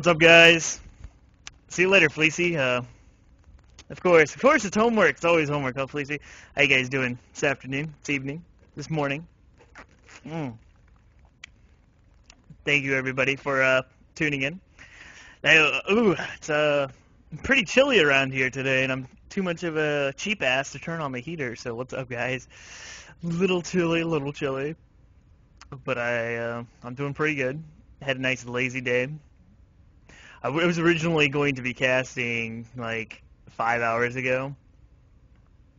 What's up, guys? See you later, Fleecy. Of course, it's homework. It's always homework, huh, Fleecy? How you guys doing this afternoon, this evening, this morning? Thank you, everybody, for tuning in. Now, it's pretty chilly around here today, and I'm too much of a cheap ass to turn on the heater. So what's up, guys? Little chilly, but I'm doing pretty good. Had a nice lazy day. I was originally going to be casting like 5 hours ago,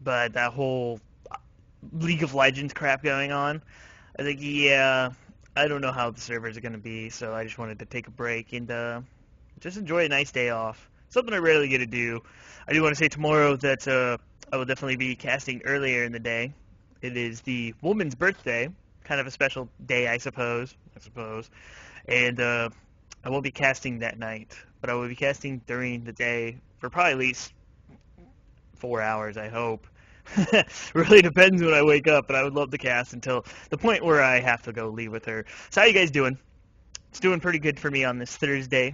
but that whole League of Legends crap going on, I think, yeah, I don't know how the servers are going to be, so I just wanted to take a break and just enjoy a nice day off. Something I rarely get to do. I do want to say tomorrow that I will definitely be casting earlier in the day. It is the woman's birthday, kind of a special day, I suppose. And I won't be casting that night, but I will be casting during the day for probably at least 4 hours, I hope. Really depends when I wake up, but I would love to cast until the point where I have to go leave with her. So how you guys doing? It's doing pretty good for me on this Thursday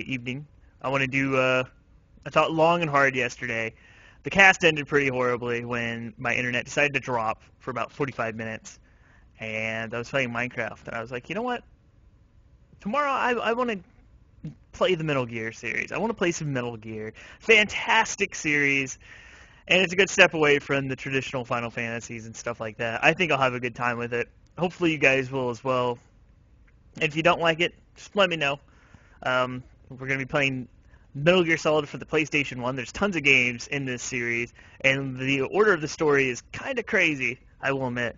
evening. I want to do, I thought long and hard yesterday. The cast ended pretty horribly when my internet decided to drop for about 45 minutes, and I was playing Minecraft, and I was like, you know what? Tomorrow I want to play the Metal Gear series. I want to play some Metal Gear. Fantastic series, and it's a good step away from the traditional Final Fantasies and stuff like that. I think I'll have a good time with it. Hopefully you guys will as well. If you don't like it, just let me know. We're going to be playing Metal Gear Solid for the PlayStation 1. There's tons of games in this series, and the order of the story is kind of crazy, I will admit.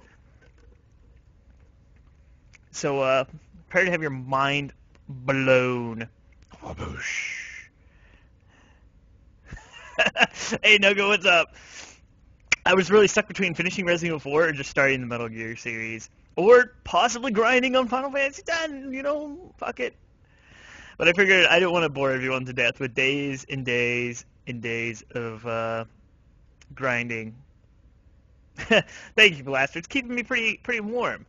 So, prepare to have your mind blown. Hey, Nugget, what's up? I was really stuck between finishing Resident Evil 4 or just starting the Metal Gear series. Or possibly grinding on Final Fantasy X, you know, fuck it. But I figured I didn't want to bore everyone to death with days and days and days of grinding. Thank you, Blaster. It's keeping me pretty warm.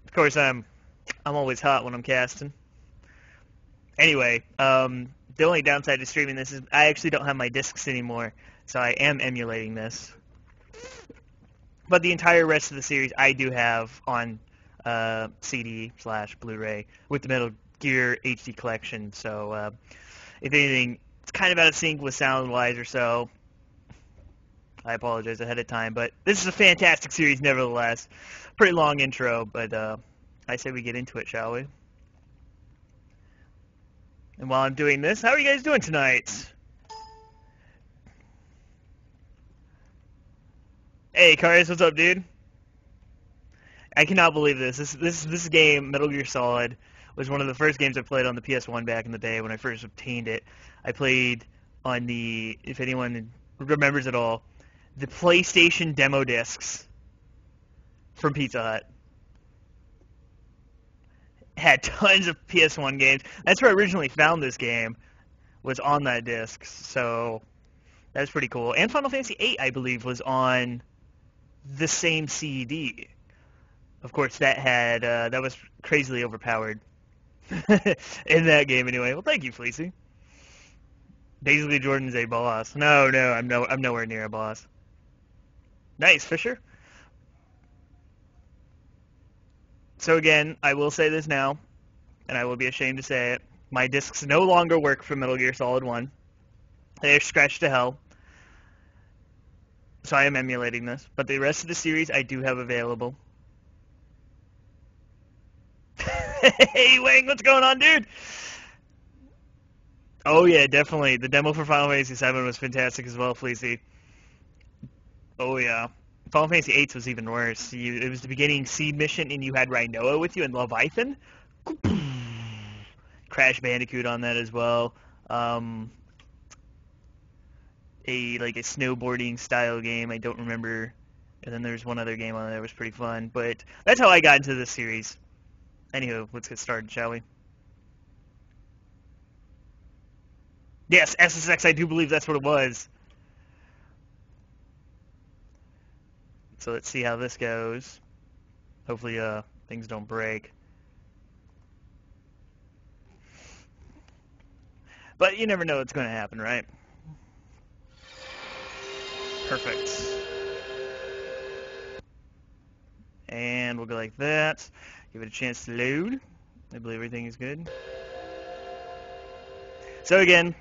Of course, I'm always hot when I'm casting. Anyway, the only downside to streaming this is I actually don't have my discs anymore, so I am emulating this. But the entire rest of the series I do have on CD/Blu-ray with the Metal Gear HD collection. So if anything, it's kind of out of sync with sound-wise or so. I apologize ahead of time, but this is a fantastic series nevertheless. Pretty long intro, but I say we get into it, shall we? And while I'm doing this, how are you guys doing tonight? Hey, Karius, what's up, dude? I cannot believe this. This game, Metal Gear Solid, was one of the first games I played on the PS1 back in the day when I first obtained it. I played on the, if anyone remembers at all, the PlayStation demo discs from Pizza Hut. Had tons of PS1 games. That's where I originally found this game, was on that disc. So that was pretty cool. And Final Fantasy VIII, I believe, was on the same CD. Of course, that was crazily overpowered in that game anyway. Well, thank you, Fleecy. Basically, Jordan's a boss. No, I'm nowhere near a boss. Nice, Fisher. So again, I will say this now, and I will be ashamed to say it. My discs no longer work for Metal Gear Solid 1. They're scratched to hell. So I am emulating this. But the rest of the series I do have available. Hey, Wang, what's going on, dude? Oh, yeah, definitely. The demo for Final Fantasy VII was fantastic as well, Fleecy. Oh, yeah. Final Fantasy VIII was even worse. It was the beginning seed mission, and you had Rhinoa with you and Leviathan. Crash Bandicoot on that as well. A snowboarding style game. I don't remember. And then there's one other game on there that was pretty fun. But that's how I got into this series. Anywho, let's get started, shall we? Yes, SSX, I do believe that's what it was. So let's see how this goes. Hopefully things don't break. But you never know what's going to happen, right? Perfect. And we'll go like that. Give it a chance to load. I believe everything is good. So again,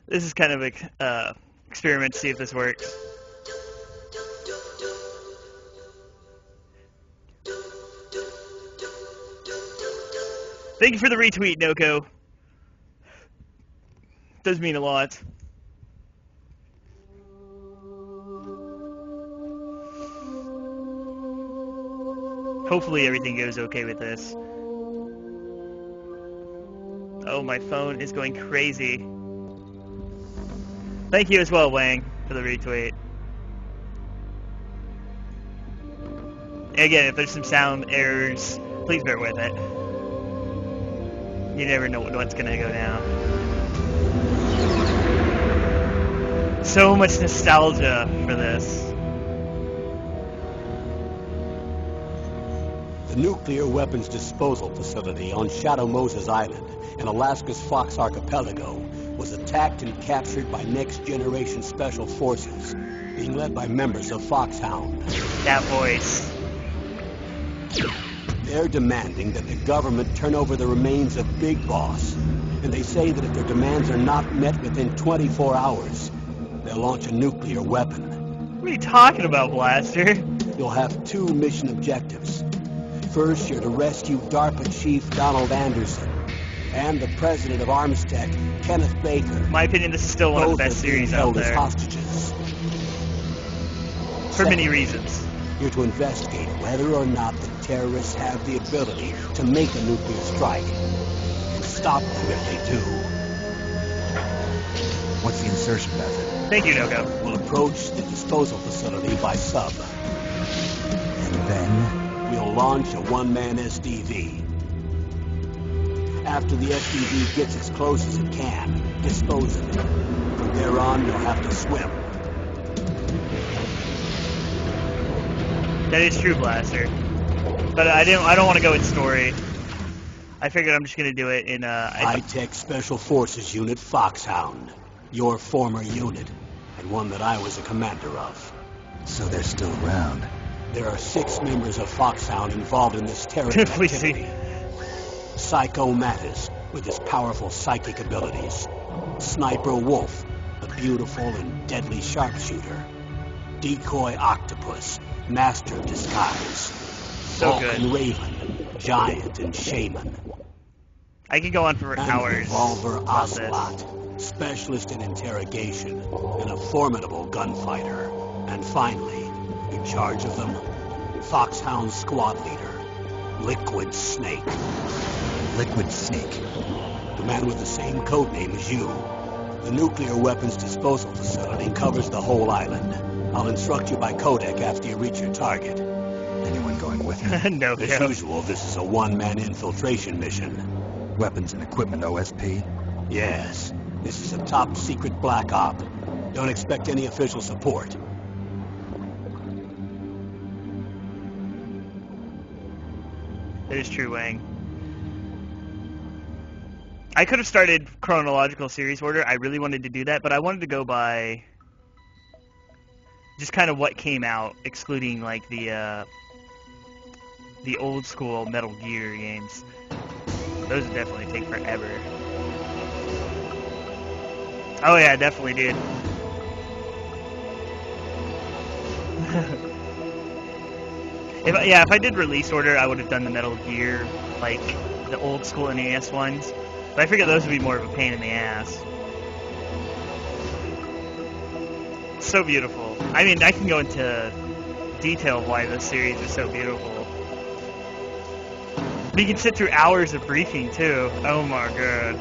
this is kind of an experiment to see if this works. Thank you for the retweet, Noko. Does mean a lot. Hopefully everything goes okay with this. Oh, my phone is going crazy. Thank you as well, Wang, for the retweet. Again, if there's some sound errors, please bear with it. You never know what's gonna go down. So much nostalgia for this. The nuclear weapons disposal facility on Shadow Moses Island in Alaska's Fox Archipelago was attacked and captured by next-generation special forces, being led by members of Foxhound. That voice. They're demanding that the government turn over the remains of Big Boss, and they say that if their demands are not met within 24 hours, they'll launch a nuclear weapon. What are you talking about, Blaster? You'll have two mission objectives. First, you're to rescue DARPA Chief Donald Anderson and the president of Armstech, Kenneth Baker. In my opinion, this is still one of the best series out there. Hostages. For many reasons. You're to investigate whether or not the terrorists have the ability to make a nuclear strike and stop them if they do. What's the insertion method? Thank you, Noko. We'll approach the disposal facility by sub. And then? We'll launch a one-man SDV. After the SDV gets as close as it can, dispose of it. From there on, you'll have to swim. That is true, Blaster. But I don't want to go in story. I figured I'm just gonna do it in High-Tech Special Forces Unit Foxhound. Your former unit, and one that I was a commander of. So they're still around. There are 6 members of Foxhound involved in this terrorist activity. Psycho Mattis, with his powerful psychic abilities. Sniper Wolf, a beautiful and deadly sharpshooter. Decoy Octopus, master of disguise. So Vulcan good. Raven, giant and shaman. I could go on for And hours. Revolver about this. Ocelot, specialist in interrogation and a formidable gunfighter. And finally, in charge of them, Foxhound squad leader, Liquid Snake. Liquid Snake. The man with the same code name as you. The nuclear weapons disposal facility covers the whole island. I'll instruct you by codec after you reach your target. Anyone going with me? No, As usual, this is a one-man infiltration mission. Weapons and equipment OSP? Yes, this is a top-secret black op. Don't expect any official support. That is true, Wang. I could have started chronological series order. I really wanted to do that, but I wanted to go by just kind of what came out, excluding like the old school Metal Gear games. Those would definitely take forever. Oh yeah, definitely did. If I did release order, I would have done the Metal Gear, like the old school NES ones. But I figured those would be more of a pain in the ass. So beautiful. I mean, I can go into detail of why this series is so beautiful. But you can sit through hours of briefing too. Oh my god.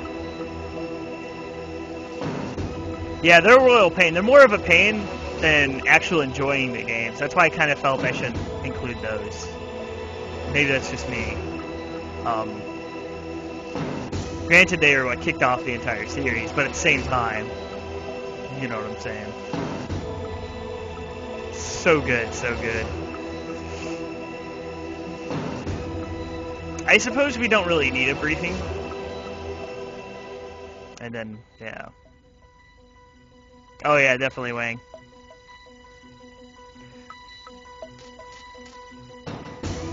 Yeah, they're a royal pain. They're more of a pain than actual enjoying the games. That's why I kind of felt I should include those. Maybe that's just me. Granted, they are what kicked off the entire series, but at the same time, you know what I'm saying. So good, so good. I suppose we don't really need a briefing. And then, yeah. Oh yeah, definitely Wang.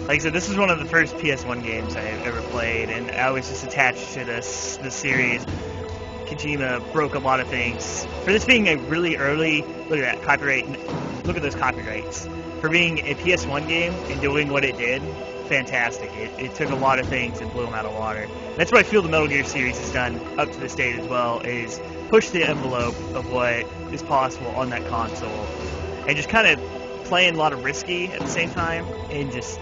Like I said, this is one of the first PS1 games I ever played, and I was just attached to this series. Kojima broke a lot of things. For this being a really early, look at that, copyright, look at those copyrights. For being a PS1 game and doing what it did, fantastic. It took a lot of things and blew them out of water. That's what I feel the Metal Gear series has done up to this date as well, is push the envelope of what is possible on that console. And just kind of playing a lot of risky at the same time, and it just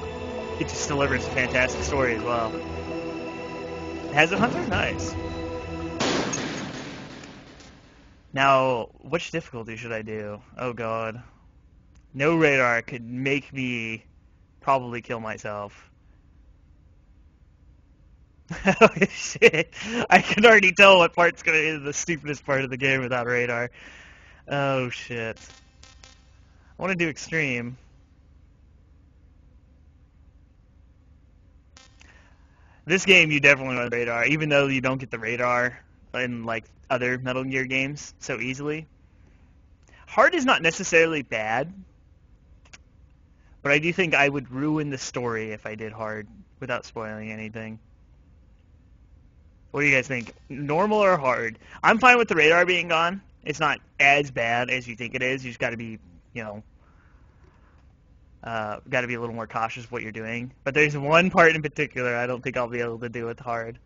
delivers a fantastic story as well. Hazard Hunter? Nice. Now, which difficulty should I do? Oh god. No radar could make me probably kill myself. Oh shit. I can already tell what part's gonna be the stupidest part of the game without radar. Oh shit. I want to do extreme. This game you definitely want radar, even though you don't get the radar in like other Metal Gear games so easily. Hard is not necessarily bad, but I do think I would ruin the story if I did hard without spoiling anything. What do you guys think? Normal or hard? I'm fine with the radar being gone. It's not as bad as you think it is. You just got to be, you know, got to be a little more cautious of what you're doing. But there's one part in particular I don't think I'll be able to do with hard.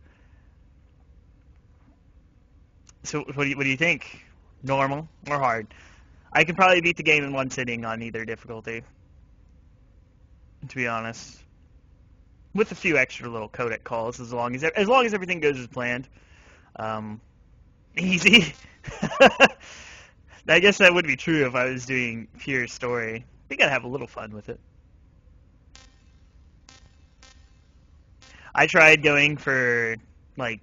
So what do you think? Normal or hard? I could probably beat the game in one sitting on either difficulty, to be honest. With a few extra little codec calls, as long as everything goes as planned. Easy. I guess that would be true if I was doing pure story. We gotta have a little fun with it. I tried going for like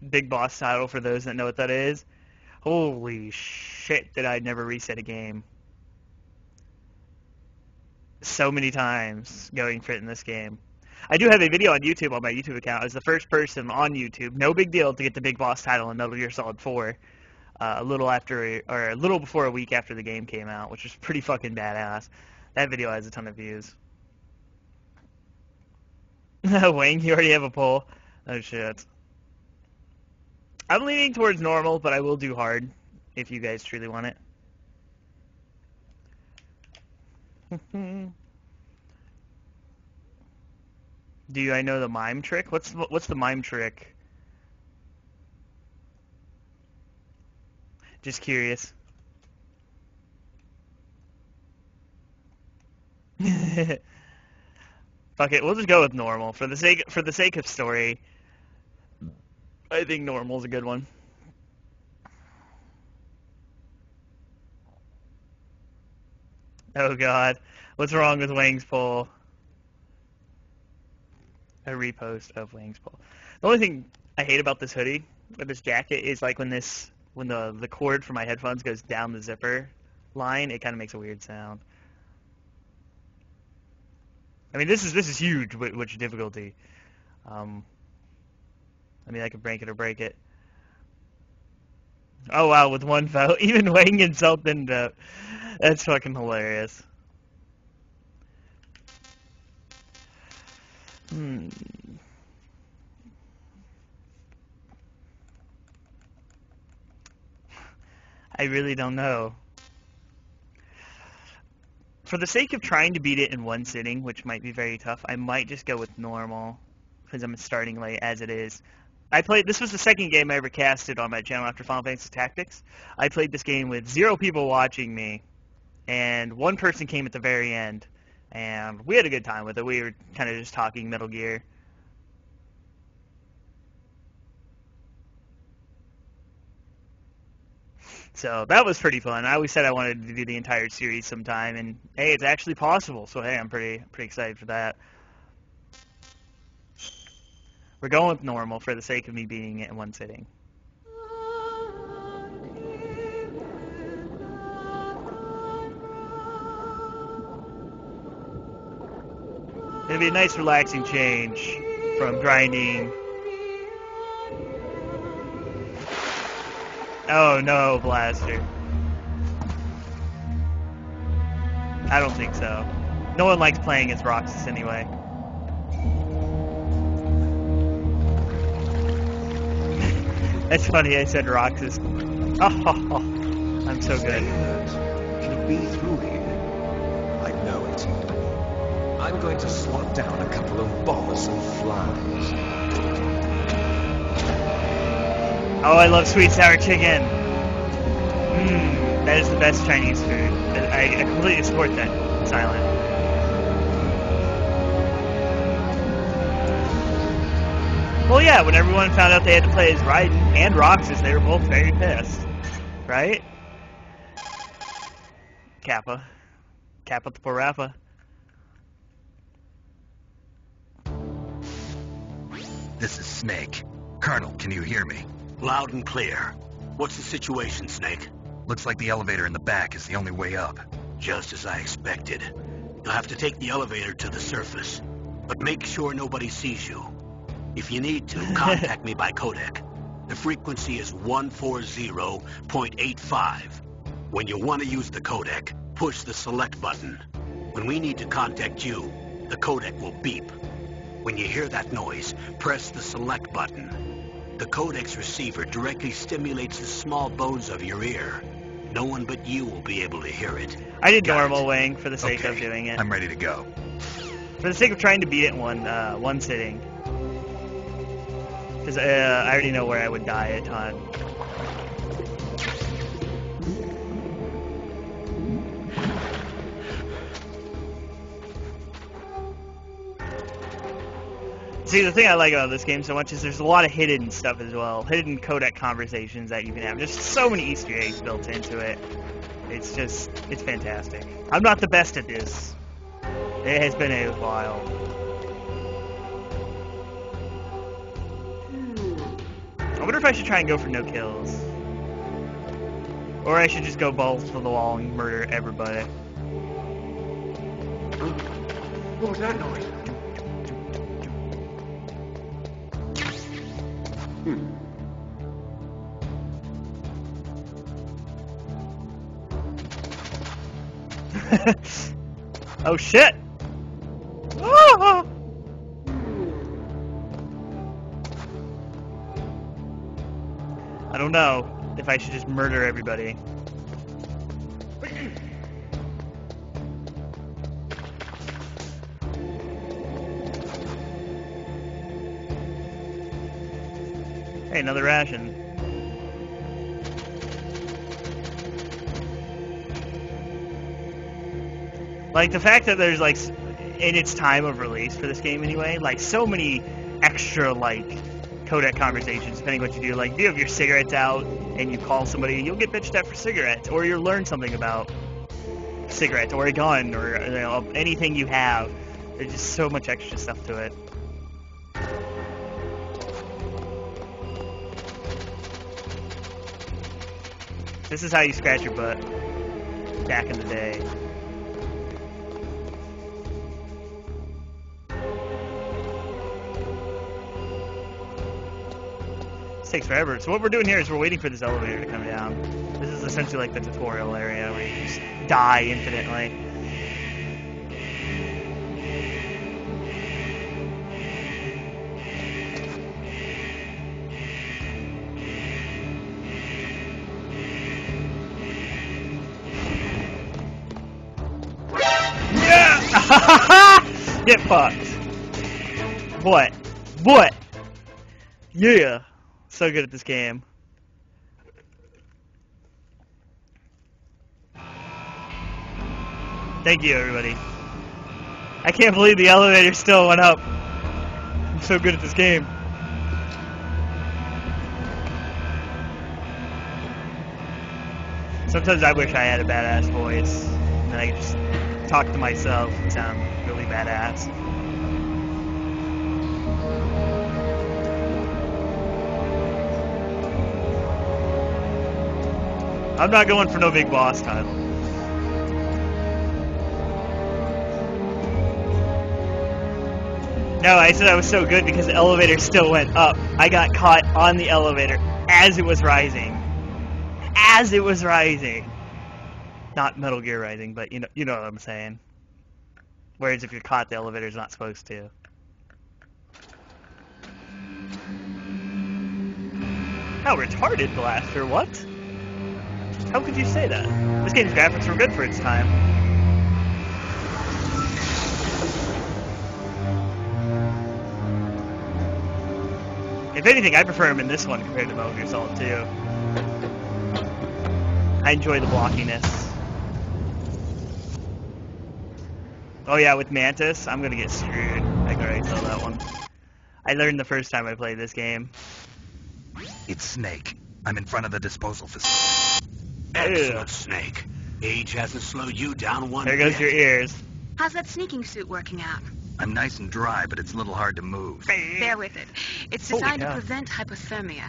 big boss title, for those that know what that is. Holy shit, did I never reset a game. So many times going for it in this game. I do have a video on YouTube, on my YouTube account. I was the first person on YouTube, no big deal, to get the big boss title in Metal Gear Solid 4. A little before a week after the game came out, which was pretty fucking badass. That video has a ton of views. Wayne, you already have a poll? Oh shit. I'm leaning towards normal, but I will do hard if you guys truly want it. Do I know the mime trick? What's the mime trick? Just curious. Fuck it, we'll just go with normal for the sake of story. I think normal's a good one. Oh god, what's wrong with Wang's poll? A repost of Wang's poll. The only thing I hate about this hoodie, or this jacket, is like when the cord for my headphones goes down the zipper line, it kind of makes a weird sound. I mean, this is huge. Which difficulty? I mean, I could break it or break it. Oh wow, with one vote, even Wang himself didn't vote. That's fucking hilarious. I really don't know. For the sake of trying to beat it in one sitting, which might be very tough, I might just go with normal, because I'm starting late as it is. This was the second game I ever casted on my channel after Final Fantasy Tactics. I played this game with 0 people watching me, and 1 person came at the very end, and we had a good time with it. We were kind of just talking Metal Gear. So that was pretty fun. I always said I wanted to do the entire series sometime, and hey, it's actually possible. So hey, I'm pretty excited for that. We're going with normal for the sake of me beating it in one sitting. It'll be a nice relaxing change from grinding. Oh no, Blaster. I don't think so. No one likes playing as Roxas anyway. That's funny, I said Roxas. Oh, I'm so good. Can be through here. I know it. I'm going to swat down a couple of bothersome flies. Oh, I love sweet sour chicken. That is the best Chinese food. I completely support that, Silent. Well, yeah, when everyone found out they had to play as Raiden and Roxas, they were both very pissed. Right? Kappa. Kappa the Parappa. This is Snake. Colonel, can you hear me? Loud and clear. What's the situation, Snake? Looks like the elevator in the back is the only way up. Just as I expected. You'll have to take the elevator to the surface, but make sure nobody sees you. If you need to, contact me by codec. The frequency is 140.85. When you want to use the codec, push the select button. When we need to contact you, the codec will beep. When you hear that noise, press the select button. The codec's receiver directly stimulates the small bones of your ear. No one but you will be able to hear it. I did normal weighing for the sake of doing it. I'm ready to go. For the sake of trying to beat it in one sitting. Because I already know where I would die a ton. See, the thing I like about this game so much is there's a lot of hidden stuff as well. Hidden codec conversations that you can have. There's so many Easter eggs built into it. It's fantastic. I'm not the best at this. It has been a while. I wonder if I should try and go for no kills. Or I should just go balls to the wall and murder everybody. What was that noise? Oh shit! Ah! I don't know if I should just murder everybody. Hey, another ration. Like, the fact that there's, like, in its time of release for this game anyway, like, so many extra, like, codec conversations, depending what you do. Like, if you have your cigarettes out and you call somebody, you'll get bitched at for cigarettes, or you'll learn something about cigarettes, or a gun, or, you know, anything you have. There's just so much extra stuff to it. This is how you scratch your butt back in the day. This takes forever. So what we're doing here is we're waiting for this elevator to come down. This is essentially like the tutorial area where you just die infinitely. Yeah! Get fucked. What? What? Yeah. So good at this game. Thank you, everybody. I can't believe the elevator still went up. I'm so good at this game. Sometimes I wish I had a badass voice, and then I could just talk to myself and sound really badass. I'm not going for no big boss title. No, I said I was so good because the elevator still went up. I got caught on the elevator as it was rising. as it was rising. Not Metal Gear Rising, but you know what I'm saying. Whereas if you're caught, the elevator's not supposed to. How retarded, Blaster, what? How could you say that? This game's graphics were good for its time. If anything, I prefer him in this one compared to Metal Gear Solid 2. I enjoy the blockiness. Oh yeah, with Mantis, I'm gonna get screwed. I can already tell that one. I learned the first time I played this game. It's Snake. I'm in front of the disposal facility. Excellent, Snake. Age hasn't slowed you down one There goes bit. your ears. How's that sneaking suit working out? I'm nice and dry, but it's a little hard to move. Bear with it. It's Holy designed to cow. prevent hypothermia.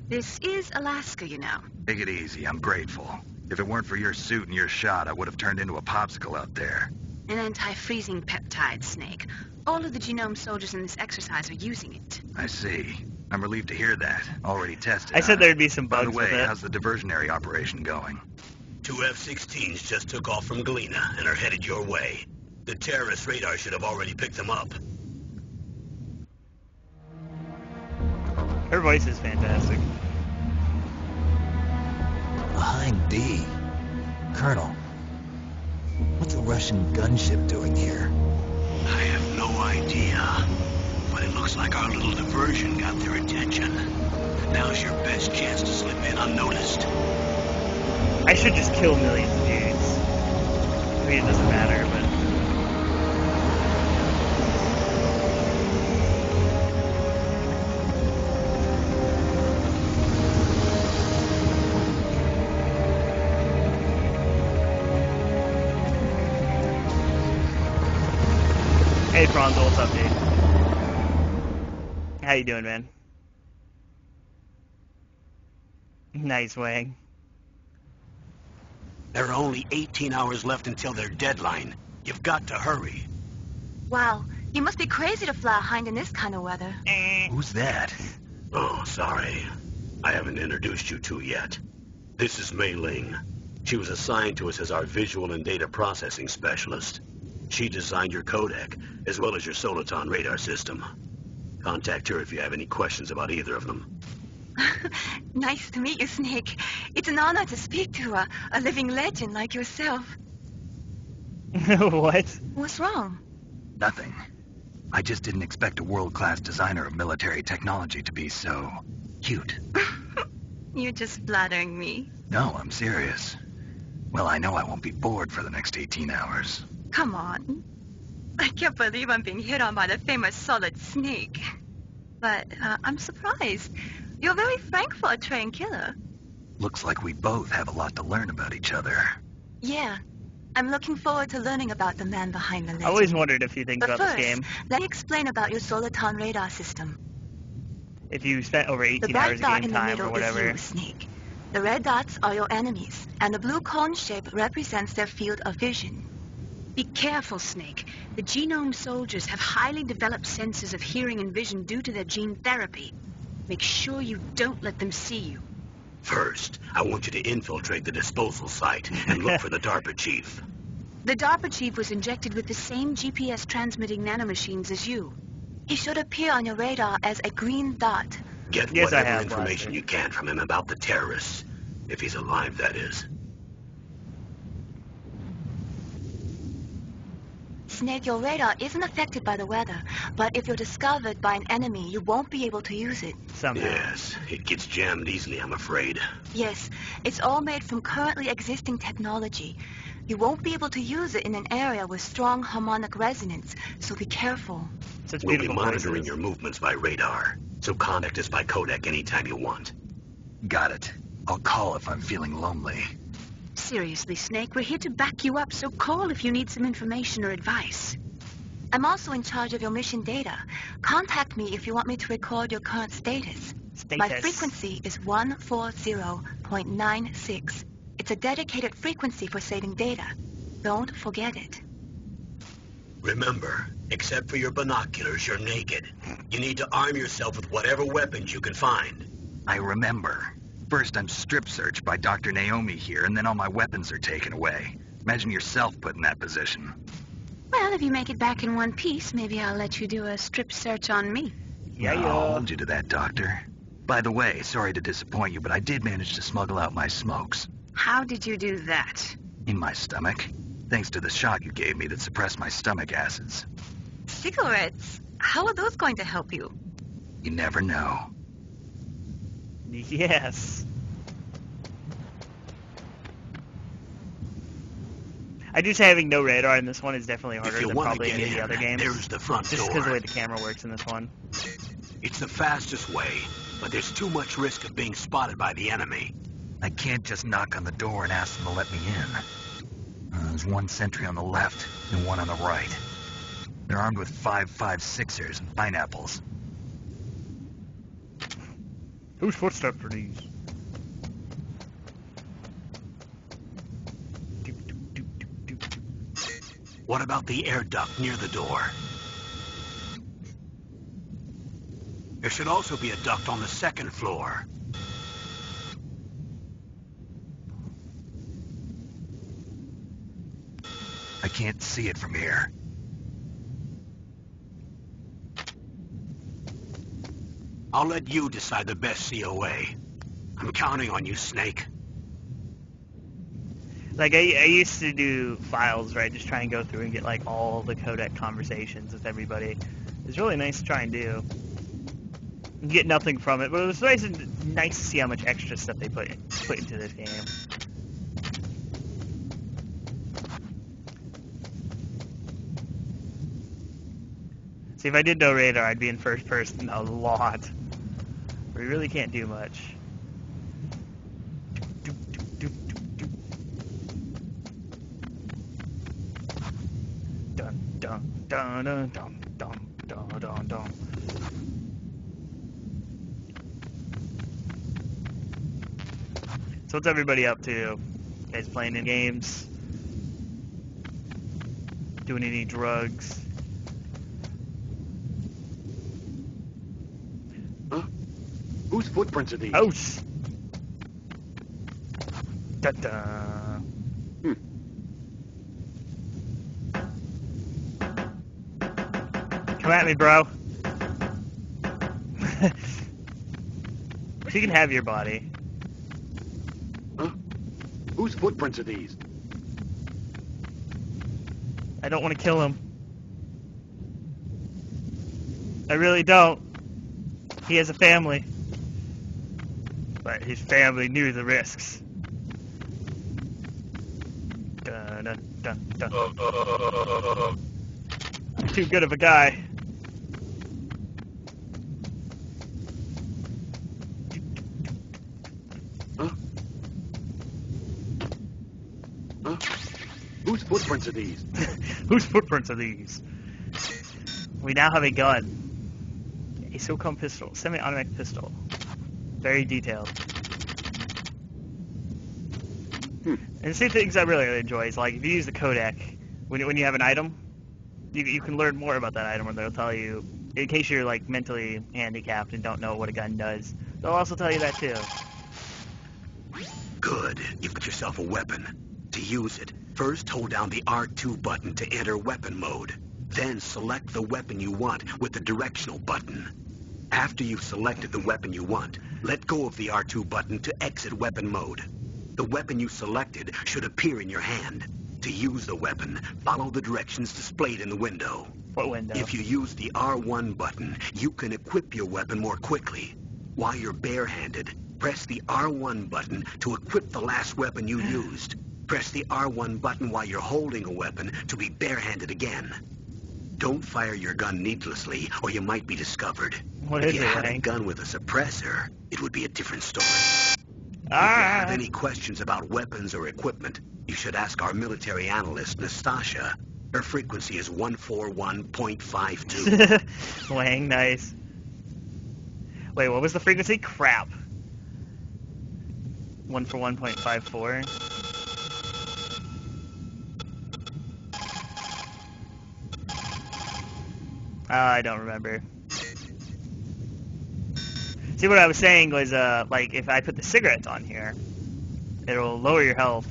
This is Alaska, you know. Take it easy, I'm grateful. If it weren't for your suit and your shot, I would have turned into a popsicle out there. An anti-freezing peptide, Snake. All of the genome soldiers in this exercise are using it. I see. I'm relieved to hear that. Already tested. I said huh? there'd be some By bugs the way, with it. how's the diversionary operation going? 2 F-16s just took off from Galena and are headed your way. The terrorist radar should have already picked them up. Her voice is fantastic. Behind D. Colonel, what's a Russian gunship doing here? I have no idea. But it looks like our little diversion got their attention. Now's your best chance to slip in unnoticed. I should just kill millions of dudes. I mean, it doesn't matter, but... Hey, Franzel, what's up, dude? How you doing, man? Nice, Wang. There are only 18 hours left until their deadline. You've got to hurry. Wow, you must be crazy to fly behind in this kind of weather. Who's that? Oh, sorry. I haven't introduced you to yet. This is Mei Ling. She was assigned to us as our visual and data processing specialist. She designed your codec, as well as your Soliton radar system. Contact her if you have any questions about either of them. Nice to meet you, Snake. It's an honor to speak to a living legend like yourself. What? What's wrong? Nothing. I just didn't expect a world-class designer of military technology to be so cute. You're just flattering me. No, I'm serious. Well, I know I won't be bored for the next 18 hours. Come on. I can't believe I'm being hit on by the famous Solid Snake. But I'm surprised. You're very frank for a trained killer. Looks like we both have a lot to learn about each other. Yeah. I'm looking forward to learning about the man behind the legend. I always wondered a few things But about first, this game. let me explain about your Soliton radar system. If you spent over The 18 bright hours of dot game in the time middle or whatever. is you, Snake. The red dots are your enemies, and the blue cone shape represents their field of vision. Be careful, Snake. The genome soldiers have highly developed senses of hearing and vision due to their gene therapy. Make sure you don't let them see you. First, I want you to infiltrate the disposal site and look for the DARPA chief. The DARPA chief was injected with the same GPS transmitting nanomachines as you. He should appear on your radar as a green dot. Get Yes, I whatever have, information Blaster. you can from him about the terrorists. If he's alive, that is. Snake, your radar isn't affected by the weather, but if you're discovered by an enemy, you won't be able to use it. Somehow. Yes, it gets jammed easily, I'm afraid. Yes, it's all made from currently existing technology. You won't be able to use it in an area with strong harmonic resonance, so be careful. Such We'll be beautiful monitoring voices. your movements by radar, so contact us by codec anytime you want. Got it. I'll call if I'm feeling lonely. Seriously, Snake, we're here to back you up, so call if you need some information or advice. I'm also in charge of your mission data. Contact me if you want me to record your current status. My frequency is 140.96. It's a dedicated frequency for saving data. Don't forget it. Remember, except for your binoculars, you're naked. You need to arm yourself with whatever weapons you can find. I remember. First, I'm strip searched by Dr. Naomi here, and then all my weapons are taken away. Imagine yourself put in that position. Well, if you make it back in one piece, maybe I'll let you do a strip search on me. Yeah, I'll hold you to that, Doctor. By the way, sorry to disappoint you, but I did manage to smuggle out my smokes. How did you do that? In my stomach. Thanks to the shot you gave me that suppressed my stomach acids. Cigarettes? How are those going to help you? You never know. Yes. I do say having no radar in this one is definitely harder If you than want to probably get any of the in, other games. there's the front Just door. because of the way the camera works in this one. It's the fastest way, but there's too much risk of being spotted by the enemy. I can't just knock on the door and ask them to let me in. There's one sentry on the left and one on the right. They're armed with 5.56ers and pineapples. Whose footsteps are these? What about the air duct near the door? There should also be a duct on the second floor. I can't see it from here. I'll let you decide the best COA. I'm counting on you, Snake. Like, I used to do files, right? Just try and go through and get, like, all the codec conversations with everybody. It's really nice to try and do. You get nothing from it, but it was nice to see how much extra stuff they put into this game. See, if I did no radar, I'd be in first person a lot. We really can't do much. Dun dun dun dun dun dun dun dun dun. So what's everybody up to? You guys playing any games? Doing any drugs? Huh? Whose footprints are these? House! Da-da. Come at me, bro. She can have your body. Huh? Whose footprints are these? I don't want to kill him. I really don't. He has a family. But his family knew the risks. Dun, dun, dun, dun. Too good of a guy. Huh? Huh? Whose footprints are these? Whose footprints are these? We now have a gun. A SOCOM pistol. Semi-automatic pistol. Very detailed. And the same things I really enjoy is, like, if you use the codec, when you have an item, you can learn more about that item, or they'll tell you, in case you're, like, mentally handicapped and don't know what a gun does, they'll also tell you that too. Good. You've got yourself a weapon. To use it, first hold down the R2 button to enter weapon mode. Then select the weapon you want with the directional button. After you've selected the weapon you want, let go of the R2 button to exit weapon mode. The weapon you selected should appear in your hand. To use the weapon, follow the directions displayed in the window. What window? If you use the R1 button, you can equip your weapon more quickly. While you're barehanded, press the R1 button to equip the last weapon you used. Press the R1 button while you're holding a weapon to be barehanded again. Don't fire your gun needlessly, or you might be discovered. What If is you it, had a Hank? gun with a suppressor, it would be a different story. If you Ah! have any questions about weapons or equipment, you should ask our military analyst, Nastasha. Her frequency is 141.52. Wang, nice. Wait, what was the frequency? Crap. 1 for 1.54. I don't remember. See, what I was saying was, like, if I put the cigarettes on here, it'll lower your health.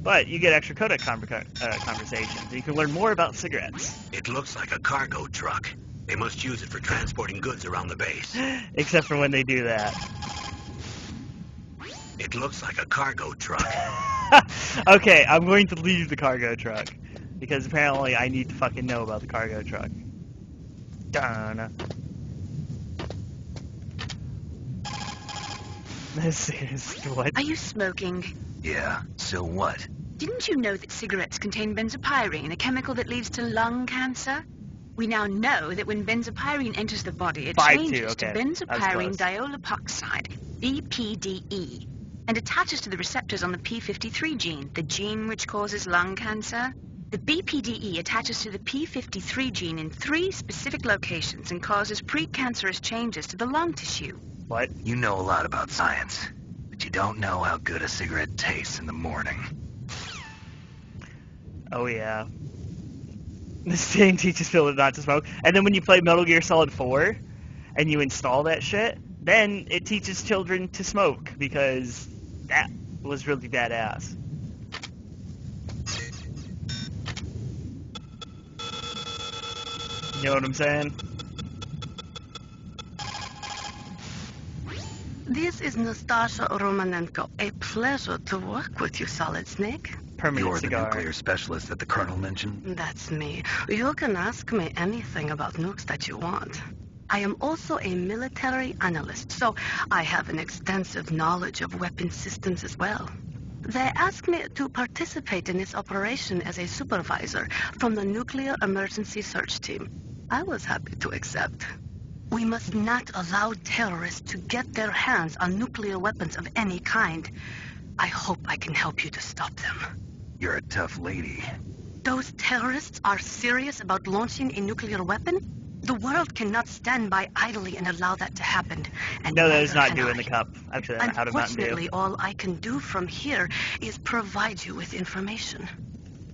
But you get extra codec conversations. You can learn more about cigarettes. It looks like a cargo truck. They must use it for transporting goods around the base. Except for when they do that. It looks like a cargo truck. Okay, I'm going to leave the cargo truck. Because apparently I need to fucking know about the cargo truck. Dun. This is what? Are you smoking? Yeah, so what? Didn't you know that cigarettes contain benzopyrene, a chemical that leads to lung cancer? We now know that when benzopyrene enters the body, it 5-2, changes okay. to That was benzopyrene close. diolipoxide, BPDE, and attaches to the receptors on the P53 gene, the gene which causes lung cancer. The BPDE attaches to the P53 gene in 3 specific locations and causes precancerous changes to the lung tissue. What? You know a lot about science, but you don't know how good a cigarette tastes in the morning. Oh yeah. This thing teaches Phil not to smoke. And then when you play Metal Gear Solid 4 and you install that shit, then it teaches children to smoke because that was really badass. You know what I'm saying? This is Nastasha Romanenko. A pleasure to work with you, Solid Snake. Permanent You're the cigar. nuclear specialist that the Colonel mentioned? That's me. You can ask me anything about nukes that you want. I am also a military analyst, so I have an extensive knowledge of weapon systems as well. They asked me to participate in this operation as a supervisor from the Nuclear Emergency Search Team. I was happy to accept. We must not allow terrorists to get their hands on nuclear weapons of any kind. I hope I can help you to stop them. You're a tough lady. Those terrorists are serious about launching a nuclear weapon? The world cannot stand by idly and allow that to happen. And No, that is neither not can doing I. the cup. Actually, I'm out of Mountain Dew. Unfortunately, all I can do from here is provide you with information.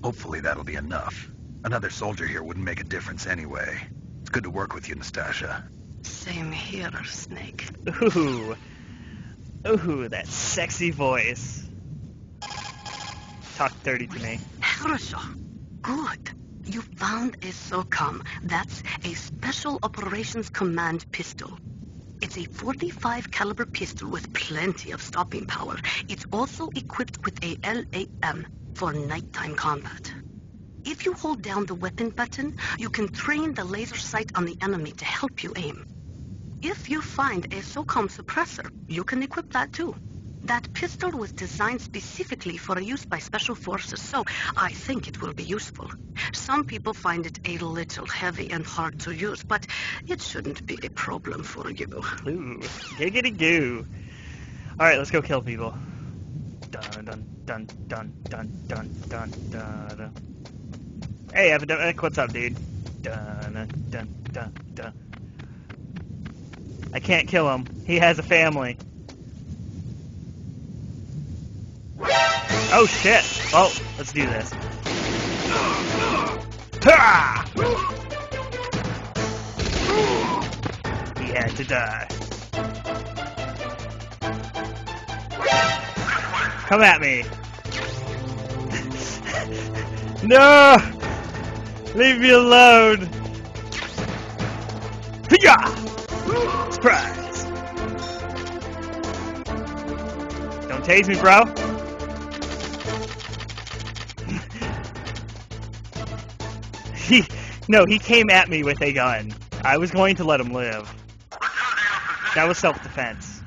Hopefully that'll be enough. Another soldier here wouldn't make a difference anyway. It's good to work with you, Nastasha. Same here, Snake. Ooh. Ooh, that sexy voice. Talk dirty to me. Хорошо. Good. You found a SOCOM. That's a Special Operations Command pistol. It's a 45 caliber pistol with plenty of stopping power. It's also equipped with a LAM for nighttime combat. If you hold down the weapon button, you can train the laser sight on the enemy to help you aim. If you find a SOCOM suppressor, you can equip that too. That pistol was designed specifically for use by special forces, so I think it will be useful. Some people find it a little heavy and hard to use, but it shouldn't be a problem for you. Ooh, giggity goo. Alright, let's go kill people. Dun dun dun dun dun dun dun dun dun. Hey, Epidemic, what's up, dude? Dun dun dun dun dun. I can't kill him. He has a family. Oh shit! Oh, let's do this. Ha! He had to die. Come at me. No! Leave me alone! Hiya! Surprise! Don't tase me, bro. He came at me with a gun. I was going to let him live. That was self-defense.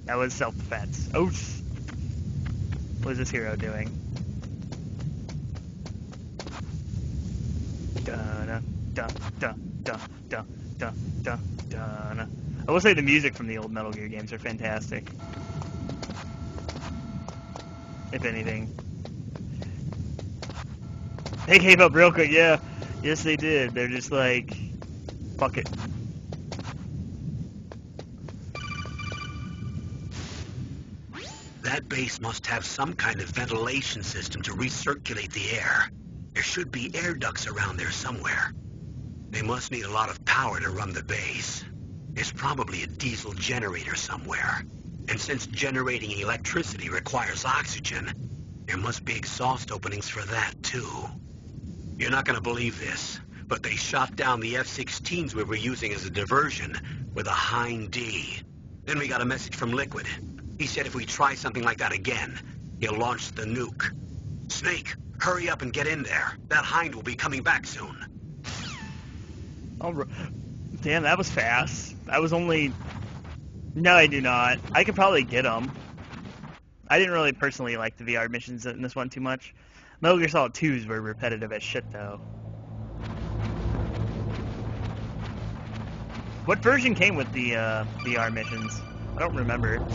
That was self-defense. Oh, what is this hero doing? Dun dun dun dun dun dun dun dun. I will say the music from the old Metal Gear games are fantastic. If anything. They gave up real quick, yeah. Yes, they did. They're just like, fuck it. That base must have some kind of ventilation system to recirculate the air. There should be air ducts around there somewhere. They must need a lot of power to run the base. There's probably a diesel generator somewhere. And since generating electricity requires oxygen, there must be exhaust openings for that, too. You're not gonna believe this, but they shot down the F-16s we were using as a diversion with a Hind D. Then we got a message from Liquid. He said if we try something like that again, he'll launch the nuke. Snake, hurry up and get in there. That Hind will be coming back soon. Damn, that was fast. I was only... No, I do not. I could probably get them. I didn't really personally like the VR missions in this one too much. Metal Gear Solid 2s were repetitive as shit, though. What version came with the VR missions? I don't remember.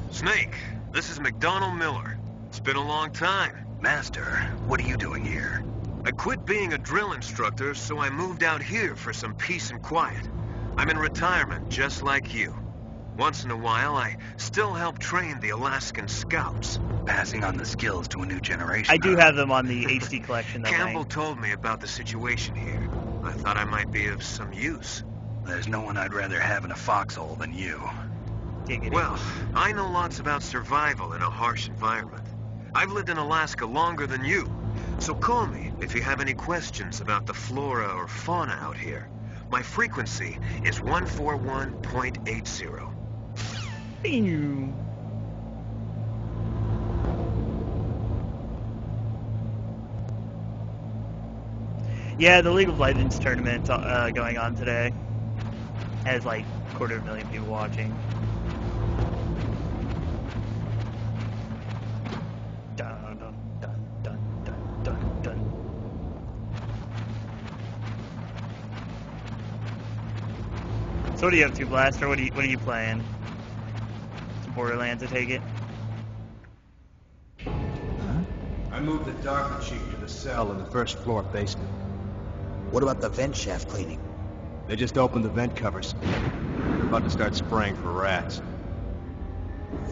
Snake, this is McDonald Miller. It's been a long time. Master, what are you doing here? I quit being a drill instructor, so I moved out here for some peace and quiet. I'm in retirement, just like you. Once in a while, I still help train the Alaskan Scouts. Passing on the skills to a new generation. I do have them on the HD collection, though. Campbell told me about the situation here. I thought I might be of some use. There's no one I'd rather have in a foxhole than you. Well, I know lots about survival in a harsh environment. I've lived in Alaska longer than you. So call me if you have any questions about the flora or fauna out here. My frequency is 141.80. Yeah, the League of Legends tournament going on today has like 250,000 people watching. Dun, dun, dun, dun, dun, dun, dun. So what are you up to, Blaster? What are you playing? Some Borderlands, I take it. I moved the Darker Chief to the cell in the first floor basement. What about the vent shaft cleaning? They just opened the vent covers. They're about to start spraying for rats.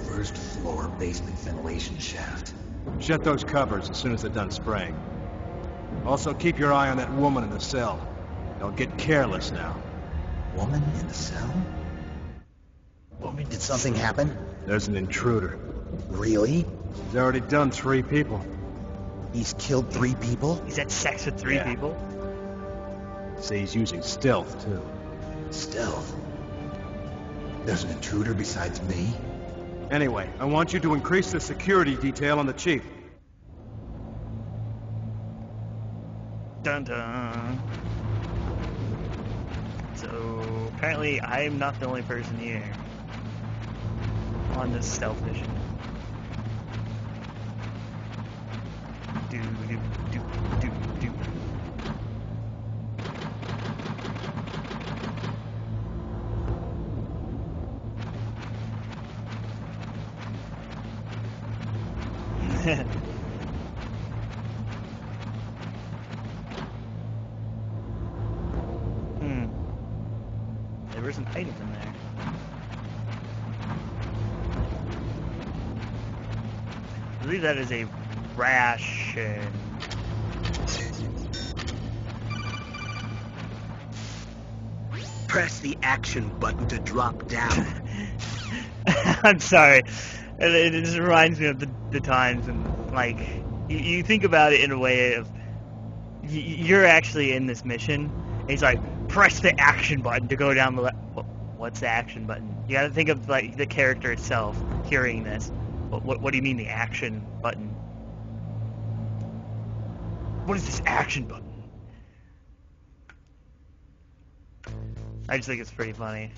First floor basement ventilation shaft. Shut those covers as soon as they're done spraying. Also, keep your eye on that woman in the cell. Don't get careless now. Woman in the cell? Did something happen? There's an intruder. Really? He's already done 3 people. He's killed 3 people? He's had sex with 3 people? Say he's using stealth, too. Stealth? There's an intruder besides me? Anyway, I want you to increase the security detail on the Chief. Dun dun. So, apparently I'm not the only person here on this stealth mission. Do do do do do. There were some items in there. I believe that is a ration. Press the action button to drop down. I'm sorry. It just reminds me of the times and like you think about it in a way of you're actually in this mission. And he's like, press the action button to go down the left. What's the action button? You gotta think of like the character itself hearing this. What do you mean the action button? What is this action button? I just think it's pretty funny.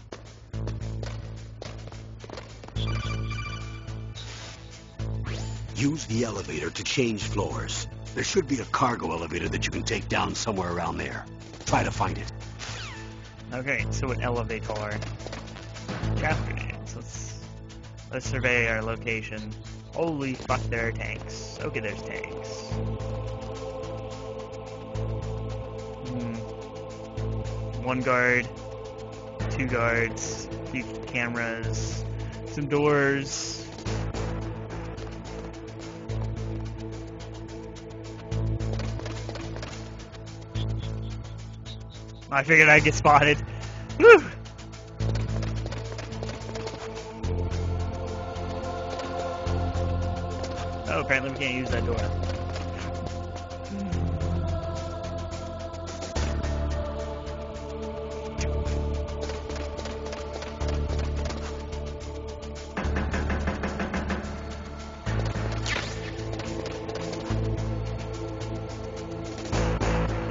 Use the elevator to change floors. There should be a cargo elevator that you can take down somewhere around there. Try to find it. Okay, so an elevator. Chaff grenades. Let's survey our location. Holy fuck, there are tanks. Okay, there's tanks. One guard, 2 guards, a few cameras, some doors. I figured I'd get spotted. Woo! Oh, apparently we can't use that door.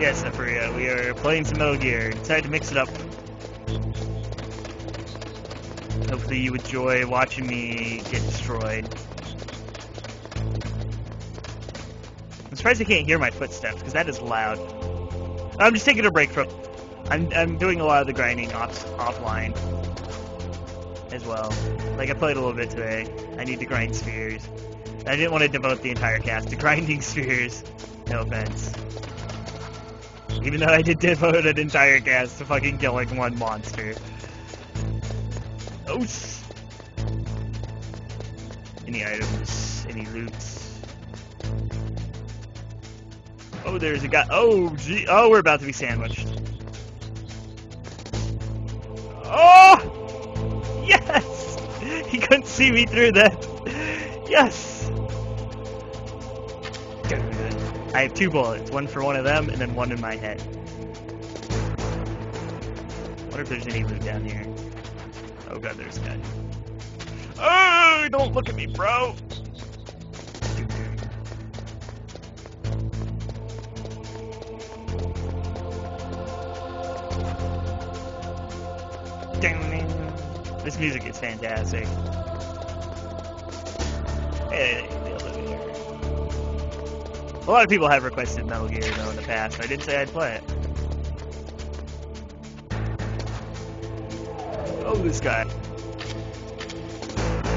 Yes, Apuria, we are playing some Metal Gear. Decided to mix it up. Hopefully you enjoy watching me get destroyed. I'm surprised you can't hear my footsteps, because that is loud. I'm just taking a break from... I'm doing a lot of the grinding offline as well. Like, I played a little bit today. I need to grind spheres. I didn't want to devote the entire cast to grinding spheres. No offense. Even though I did devote an entire cast to fucking killing one monster. Oh, any items? Any loots? Oh, there's a guy. Oh, gee. Oh, we're about to be sandwiched. Oh! Yes! He couldn't see me through that. Yes! I have 2 bullets. One for one of them, and then one in my head. Wonder if there's any loot down here. Oh god, there's a guy. Oh, don't look at me, bro! This music is fantastic. Hey, the elevator. A lot of people have requested Metal Gear though in the past. I did say I'd play it. Oh, this guy.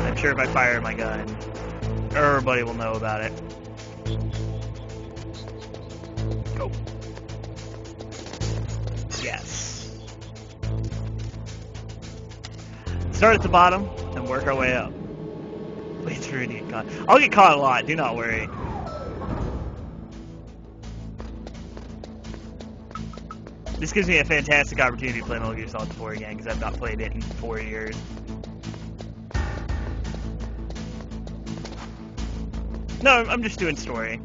I'm sure if I fire my gun, everybody will know about it. Go. Yes. Start at the bottom and work our way up. Wait for me to get caught. I'll get caught a lot, do not worry. This gives me a fantastic opportunity to play Metal Gear Solid 4 again, because I've not played it in 4 years. No, I'm just doing story.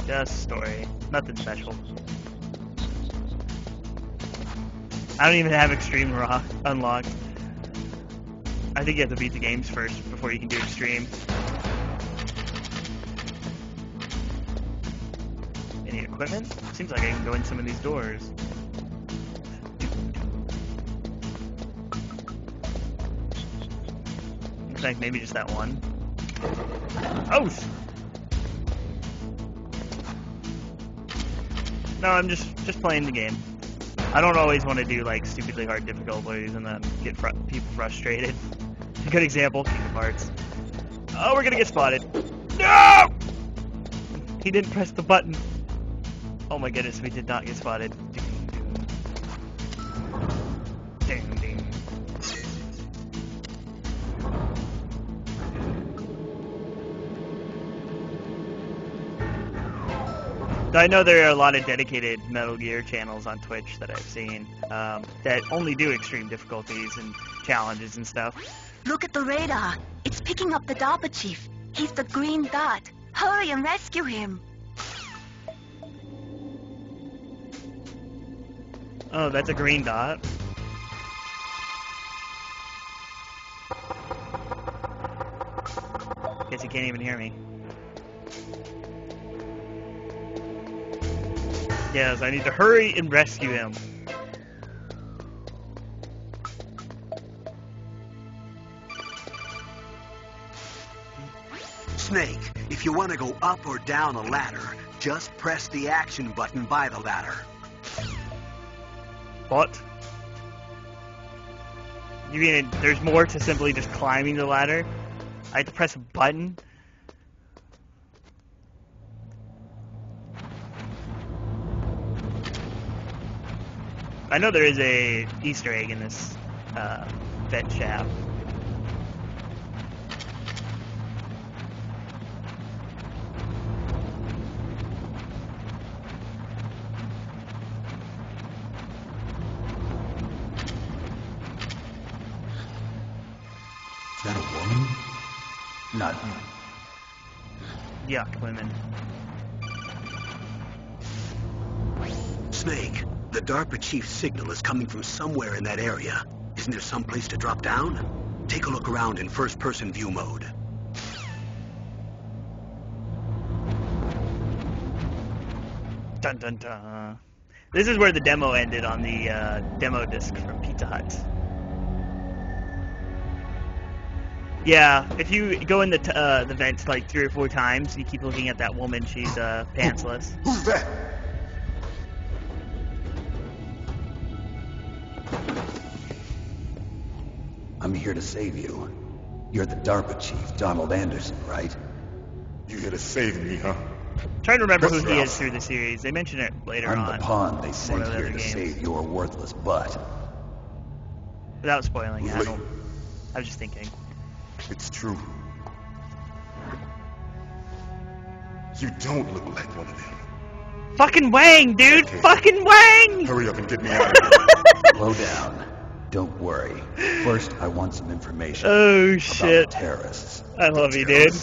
Just story. Nothing special. I don't even have Extreme unlocked. I think you have to beat the games first before you can do Extreme. Any equipment? Seems like I can go in some of these doors. Looks like maybe just that one. Oh! No, I'm just playing the game. I don't always want to do like stupidly hard difficulties and then get people frustrated. A good example, Kingdom Hearts. Oh, we're gonna get spotted. No! He didn't press the button. Oh my goodness, we did not get spotted. Ding, ding. I know there are a lot of dedicated Metal Gear channels on Twitch that I've seen that only do extreme difficulties and challenges and stuff. Look at the radar. It's picking up the DARPA chief. He's the green dot. Hurry and rescue him. Oh, that's a green dot. Guess he can't even hear me. Yes, I need to hurry and rescue him. Snake, if you want to go up or down a ladder, just press the action button by the ladder. What? You mean there's more to simply just climbing the ladder? I have to press a button? I know there is a Easter egg in this vent shaft. woman? Not... Yuck, women. Snake, the DARPA chief's signal is coming from somewhere in that area. Isn't there some place to drop down? Take a look around in first-person view mode. Dun dun dun. This is where the demo ended on the demo disc from Pizza Hut. Yeah, if you go in the vents like 3 or 4 times, you keep looking at that woman. She's pantsless. Who's that? I'm here to save you. You're the DARPA chief, Donald Anderson, right? You here to save me, huh? I'm trying to remember What's who he up? is through the series. They mention it later I'm on. the pawn they one sent of the here other to games. save your worthless butt. Without spoiling it, Wait. I was just thinking. It's true. You don't look like one of them. Fucking Wang, dude! Okay. Fucking Wang! Hurry up and get me out of here. Slow down. Don't worry. First, I want some information Oh about shit! the terrorists. I love you, dude.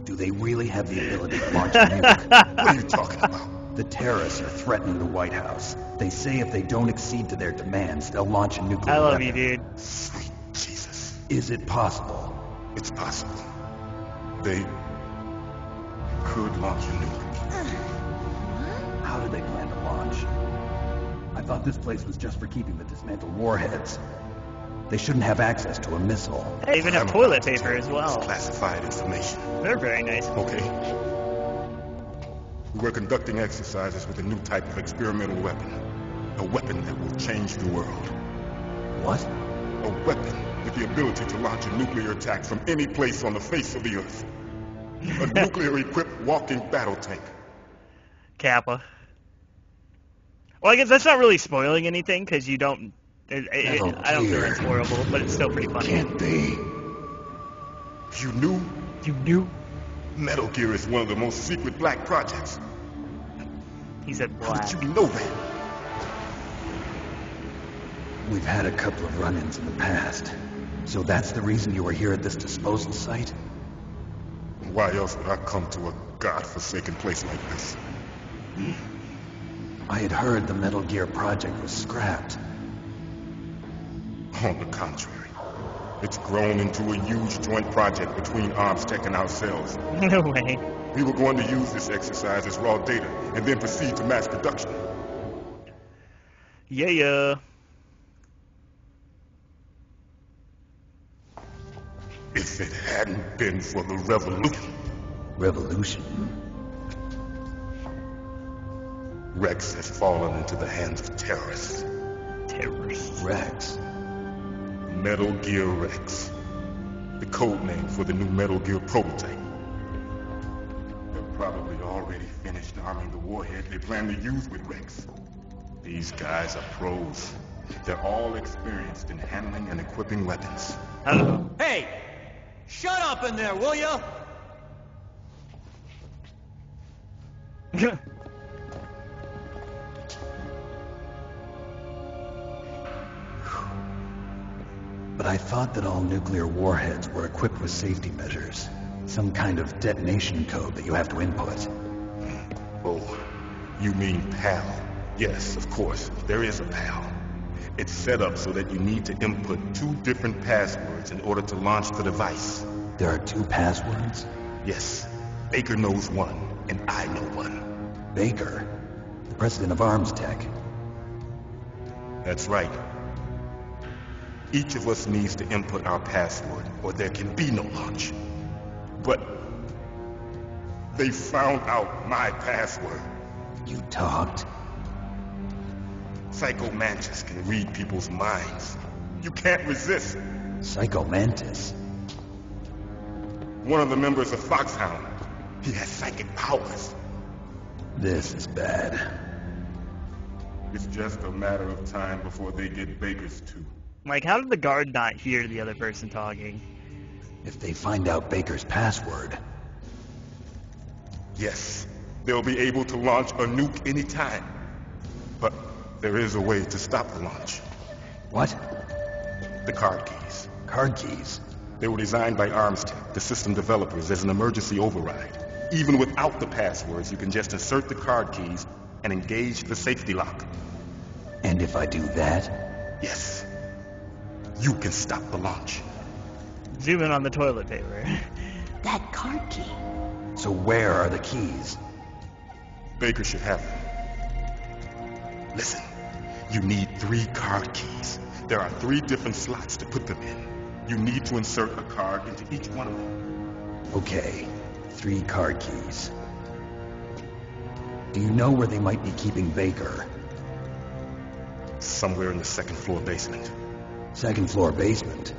Do they really have the ability to launch a nuke? What are you talking about? The terrorists are threatening the White House. They say if they don't accede to their demands, they'll launch a nuclear I love weapon. you, dude. Sweet Jesus. Is it possible? It's possible. They could launch a nuke. How do they plan to launch? I thought this place was just for keeping the dismantled warheads. They shouldn't have access to a missile. They even have I'm toilet about to paper tell as you well. it's classified information. They're very nice. Okay. We were conducting exercises with a new type of experimental weapon. A weapon that will change the world. What? A weapon with the ability to launch a nuclear attack from any place on the face of the Earth. A nuclear-equipped walking battle tank. Kappa. Well, I guess that's not really spoiling anything because you don't. I don't think it's horrible, but it's still pretty funny. Can't be. You knew? You knew? Metal Gear is one of the most secret black projects. He said How black. did you know that? We've had a couple of run-ins in the past. So that's the reason you were here at this disposal site? Why else would I come to a godforsaken place like this? I had heard the Metal Gear project was scrapped. On the contrary, it's grown into a huge joint project between Arms Tech and ourselves. No way. We were going to use this exercise as raw data and then proceed to mass production. Yeah. If it hadn't been for the revolution, Revolution? Rex has fallen into the hands of terrorists. Terrorists. Rex? Metal Gear Rex. The code name for the new Metal Gear prototype. They're probably already finished arming the warhead they plan to use with Rex. These guys are pros. They're all experienced in handling and equipping weapons. Uh-oh. Hey! Shut up in there, will ya? But I thought that all nuclear warheads were equipped with safety measures. Some kind of detonation code that you have to input. Oh, you mean PAL? Yes, of course. There is a PAL. It's set up so that you need to input 2 different passwords in order to launch the device. There are 2 passwords? Yes, Baker knows one, and I know one. Baker, the president of Arms Tech. That's right. Each of us needs to input our password, or there can be no launch. But they found out my password. You talked? Psycho Mantis can read people's minds. You can't resist. Psycho Mantis? One of the members of Foxhound. He has psychic powers. This is bad. It's just a matter of time before they get Baker's too. Like, how did the guard not hear the other person talking? If they find out Baker's password... Yes, they'll be able to launch a nuke anytime. But there is a way to stop the launch. What? The card keys. Card keys? They were designed by Armstech, the system developers, as an emergency override. Even without the passwords, you can just insert the card keys and engage the safety lock. And if I do that? Yes. You can stop the launch. Zoom in on the toilet paper. That card key. So where are the keys? Baker should have them. Listen, you need 3 card keys. There are 3 different slots to put them in. You need to insert a card into each one of them. Okay, 3 card keys. Do you know where they might be keeping Baker? Somewhere in the 2nd floor basement. 2nd floor basement?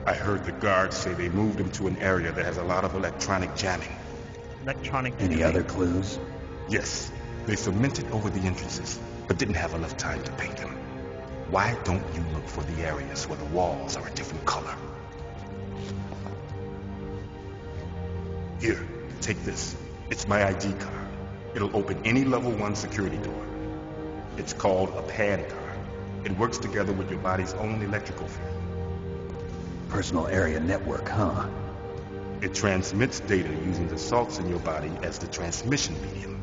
I heard the guards say they moved him to an area that has a lot of electronic jamming. Any other clues? Yes. They cemented over the entrances, but didn't have enough time to paint them. Why don't you look for the areas where the walls are a different color? Here, take this. It's my ID card. It'll open any level 1 security door. It's called a PAN card. It works together with your body's own electrical field. Personal area network, huh? It transmits data using the salts in your body as the transmission medium.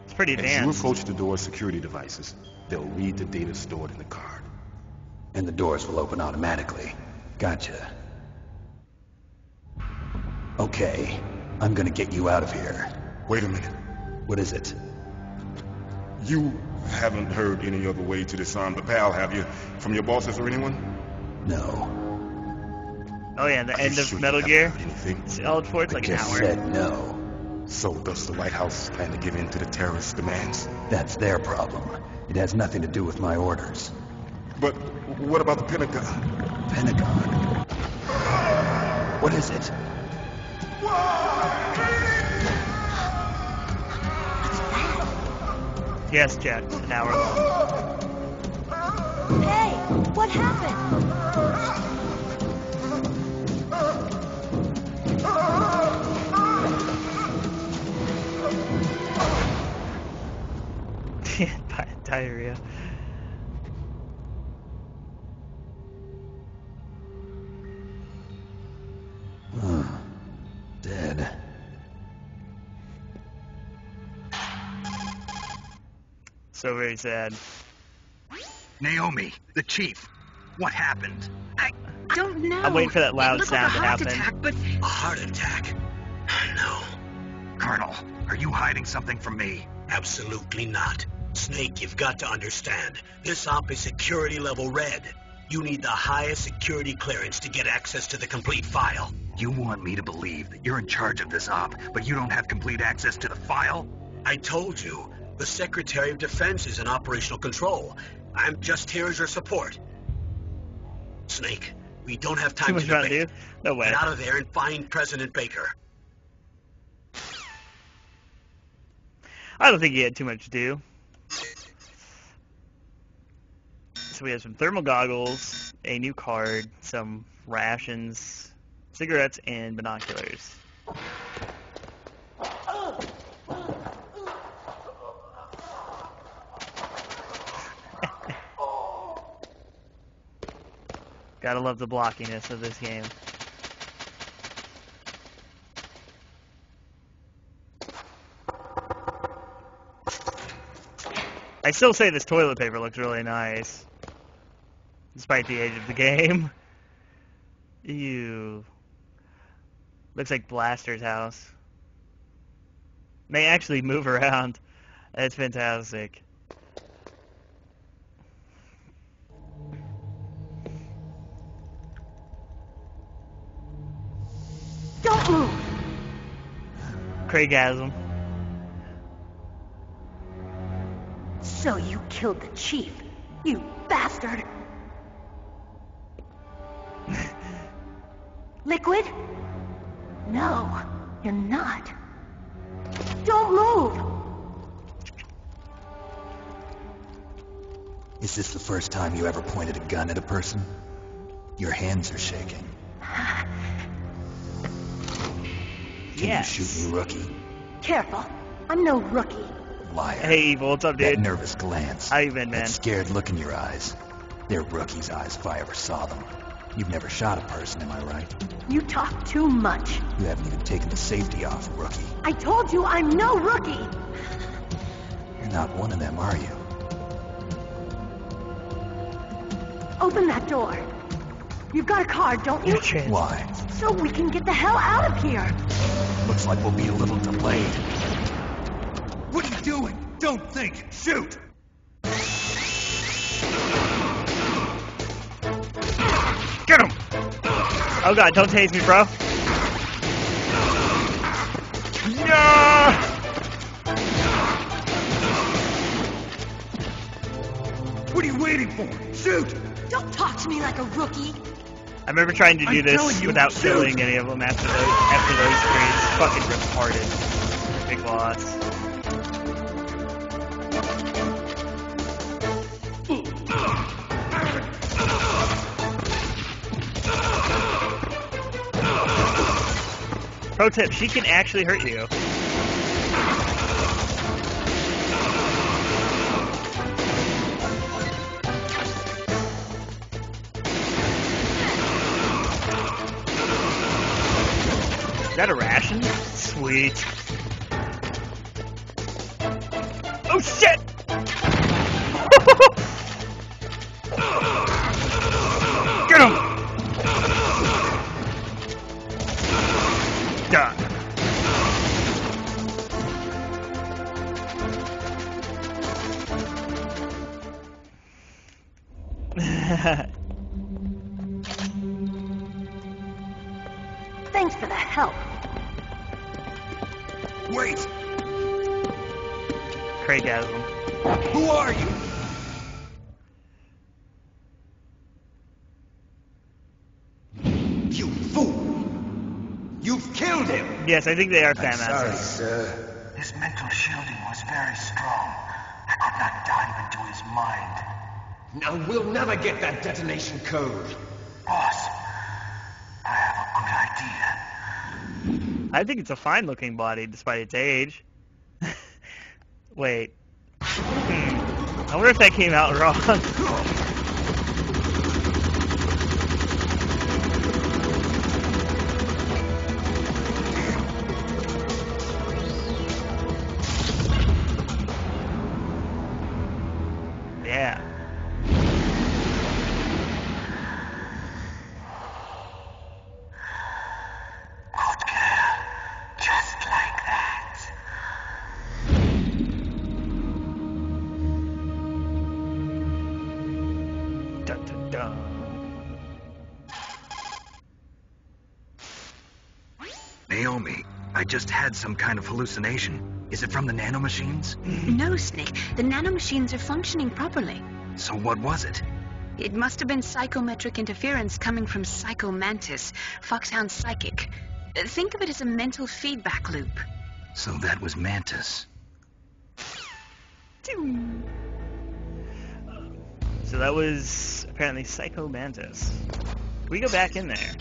It's pretty advanced. As you approach the door's security devices, they'll read the data stored in the card. And the doors will open automatically. Gotcha. Okay, I'm gonna get you out of here. Wait a minute. What is it? You haven't heard any other way to disarm the PAL, have you? From your bosses or anyone? No. Oh yeah, the end of sure Metal you Gear. haven't heard anything? It's all for it's like an Just hour. said no. So does the White House plan to give in to the terrorists' demands? That's their problem. It has nothing to do with my orders. But what about the Pentagon? Pentagon? What is it? Yes, Jack, an hour long. Hey, what happened? Diarrhea. Dead. So very sad. Naomi, the chief. What happened? I don't know. I'm waiting for that loud It looked sound like to a heart happen. Attack, but A heart attack? No. Colonel, are you hiding something from me? Absolutely not. Snake, you've got to understand. This op is security level red. You need the highest security clearance to get access to the complete file. You want me to believe that you're in charge of this op, but you don't have complete access to the file? I told you, the Secretary of Defense is in operational control. I'm just here as your support. Snake, we don't have Too time much to fun, debate. dude. No way. Get out of there and find President Baker. I don't think he had too much to do. So we have some thermal goggles, a new card, some rations, cigarettes, and binoculars. Gotta love the blockiness of this game. I still say this toilet paper looks really nice, despite the age of the game. Ew. Looks like Blaster's house. May actually move around. That's fantastic. Don't move! Craigasm. So you killed the chief, you bastard! Liquid? No, you're not. Don't move! Is this the first time you ever pointed a gun at a person? Your hands are shaking. Can Yes. you shoot me, rookie? Careful, I'm no rookie. Liar. Hey, Evil, what's up, That dude? nervous glance. How you been, man? That scared look in your eyes. They're rookie's eyes if I ever saw them. You've never shot a person, am I right? You talk too much. You haven't even taken the safety off, rookie. I told you I'm no rookie! You're not one of them, are you? Open that door. You've got a card, don't you? Why? So we can get the hell out of here. Looks like we'll be a little delayed. What are you doing? Don't think. Shoot! Get him! Oh god, don't tase me, bro. No! What are you waiting for? Shoot! Don't talk to me like a rookie. I remember trying to do I'm telling this you, without shoot! killing any of them after those screens. Fucking retarded. Big boss. Pro tip, she can actually hurt you. Is that a ration? Sweet. Oh shit! Get him! Done. Thanks for the help. Wait! Craigasm. Who are you? You fool! You've killed him! Yes, I think they are I'm fan sorry, masters. sir. His mental shielding was very strong. I could not dive into his mind. Now we'll never get that detonation code. Boss, I have a good idea. I think it's a fine-looking body, despite its age. Wait. I wonder if that came out wrong. Yeah. Good girl. Just like that. Dun, dun, dun. Naomi, I just had some kind of hallucination. Is it from the nanomachines? No, Snake. The nanomachines are functioning properly. So what was it? It must have been psychometric interference coming from Psycho Mantis, Foxhound's psychic. Think of it as a mental feedback loop. So that was Mantis. So that was apparently Psycho Mantis. Can we go back in there?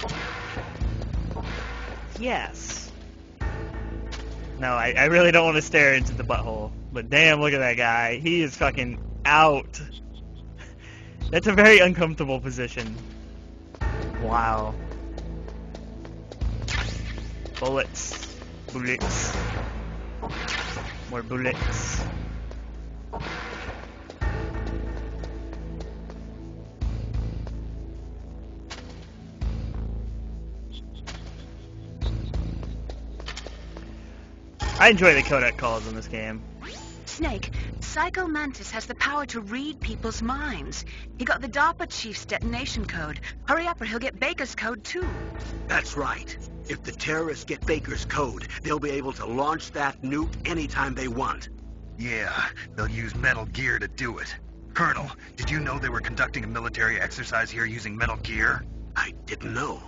Yes. No, I really don't want to stare into the butthole. But damn, look at that guy. He is fucking out. That's a very uncomfortable position. Wow. Bullets. Bullets. More bullets. I enjoy the codec calls in this game. Snake, Psycho Mantis has the power to read people's minds. He got the DARPA chief's detonation code. Hurry up or he'll get Baker's code too. That's right. If the terrorists get Baker's code, they'll be able to launch that nuke anytime they want. Yeah, they'll use Metal Gear to do it. Colonel, did you know they were conducting a military exercise here using Metal Gear? I didn't know.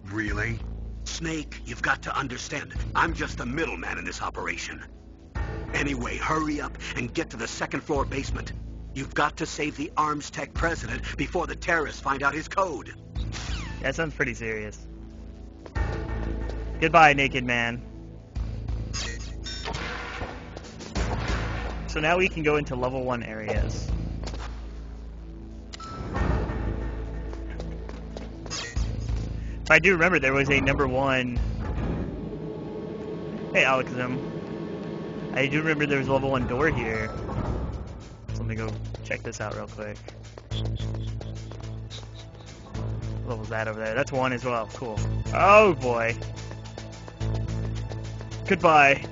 Really? Snake, you've got to understand, I'm just the middleman in this operation. Anyway, hurry up and get to the second-floor basement. You've got to save the Arms Tech president before the terrorists find out his code. That sounds pretty serious. Goodbye, naked man. So now we can go into level 1 areas. I do remember there was a #1. Hey, Alexum. I do remember there was a level 1 door here. So let me go check this out real quick. What level's that over there? That's 1 as well. Cool. Oh boy. Goodbye.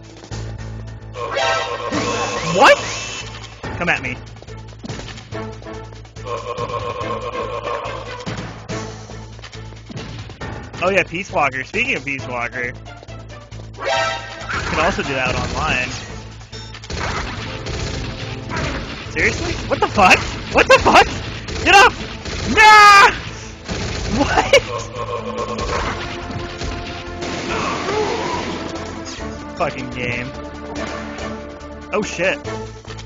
What? Come at me. Oh yeah, Peace Walker. Speaking of Peace Walker, you can also do that online. Seriously? What the fuck? What the fuck? Get up! Nah! What? Fucking game. Oh shit.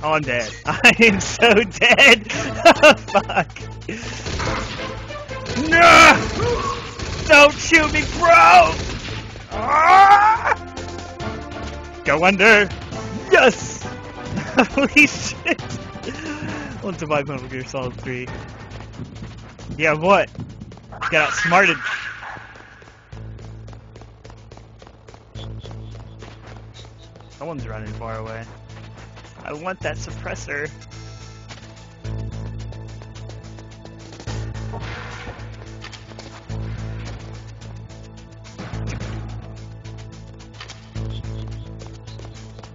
Oh, I'm dead. I am so dead. Fuck. No! Don't shoot me, bro! Ah! Go under. Yes! Holy shit. Let's survive Metal Gear Solid 3. Yeah, what? Got outsmarted. Someone's running far away. I want that suppressor.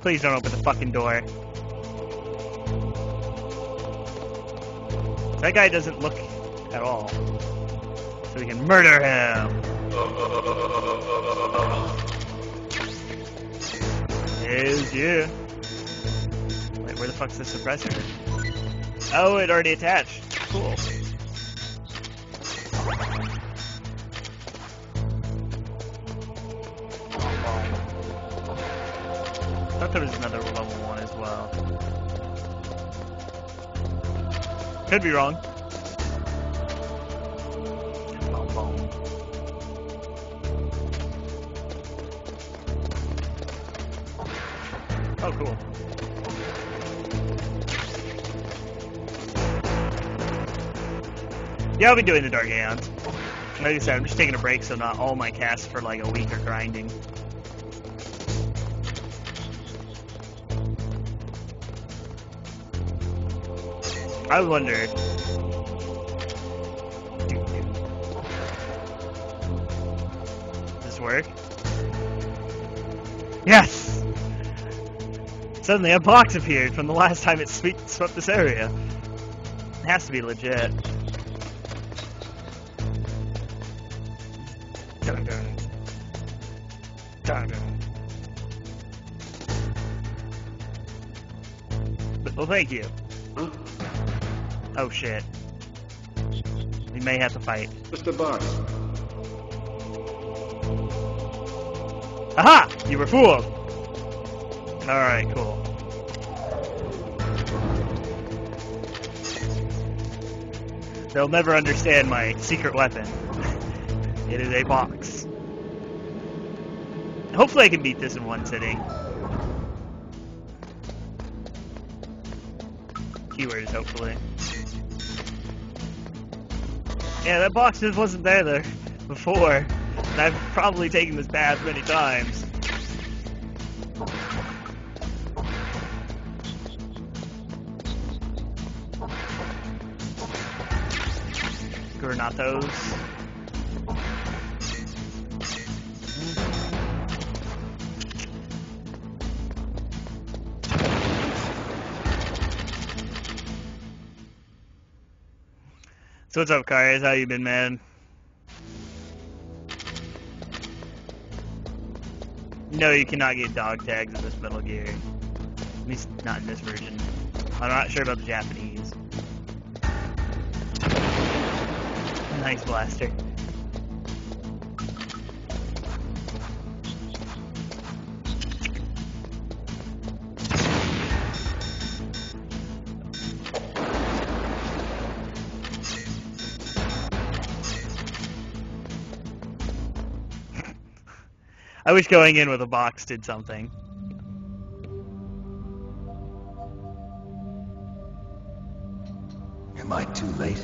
Please don't open the fucking door. That guy doesn't look at all. So we can murder him. Hells yeah. Wait, where the fuck's the suppressor? Oh, it already attached. Cool. I thought there was another level 1 as well. Could be wrong. Boom, boom. Oh, cool. Yeah, I'll be doing the Dark Aeons. Like I said, I'm just taking a break so not all my casts for like a week are grinding. I wondered. Does this work? Yes! Suddenly a box appeared from the last time it swept this area. It has to be legit. Dun dun. Dun dun. Well, thank you. Oh shit. We may have to fight. Mr. Box. Aha! You were fooled! Alright, cool. They'll never understand my secret weapon. It is a box. Hopefully I can beat this in one sitting. Keywords, hopefully. Yeah, that box just wasn't there before. And I've probably taken this path many times. Granatos. So what's up, Karius? How you been, man? No, you cannot get dog tags in this Metal Gear. At least not in this version. I'm not sure about the Japanese. Nice blaster. I wish going in with a box did something. Am I too late?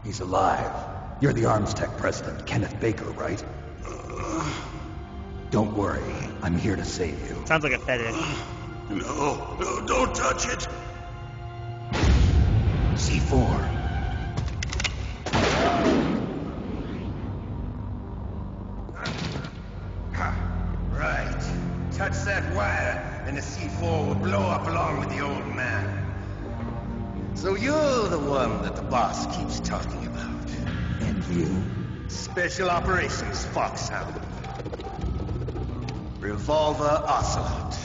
He's alive. You're the Arms Tech president, Kenneth Baker, right? Don't worry. I'm here to save you. Sounds like a fetish. No, don't touch it. C4. Right. Touch that wire, and the C4 will blow up along with the old man. So you're the one that the boss keeps talking about. And you? Special Operations Foxhound. Revolver Ocelot.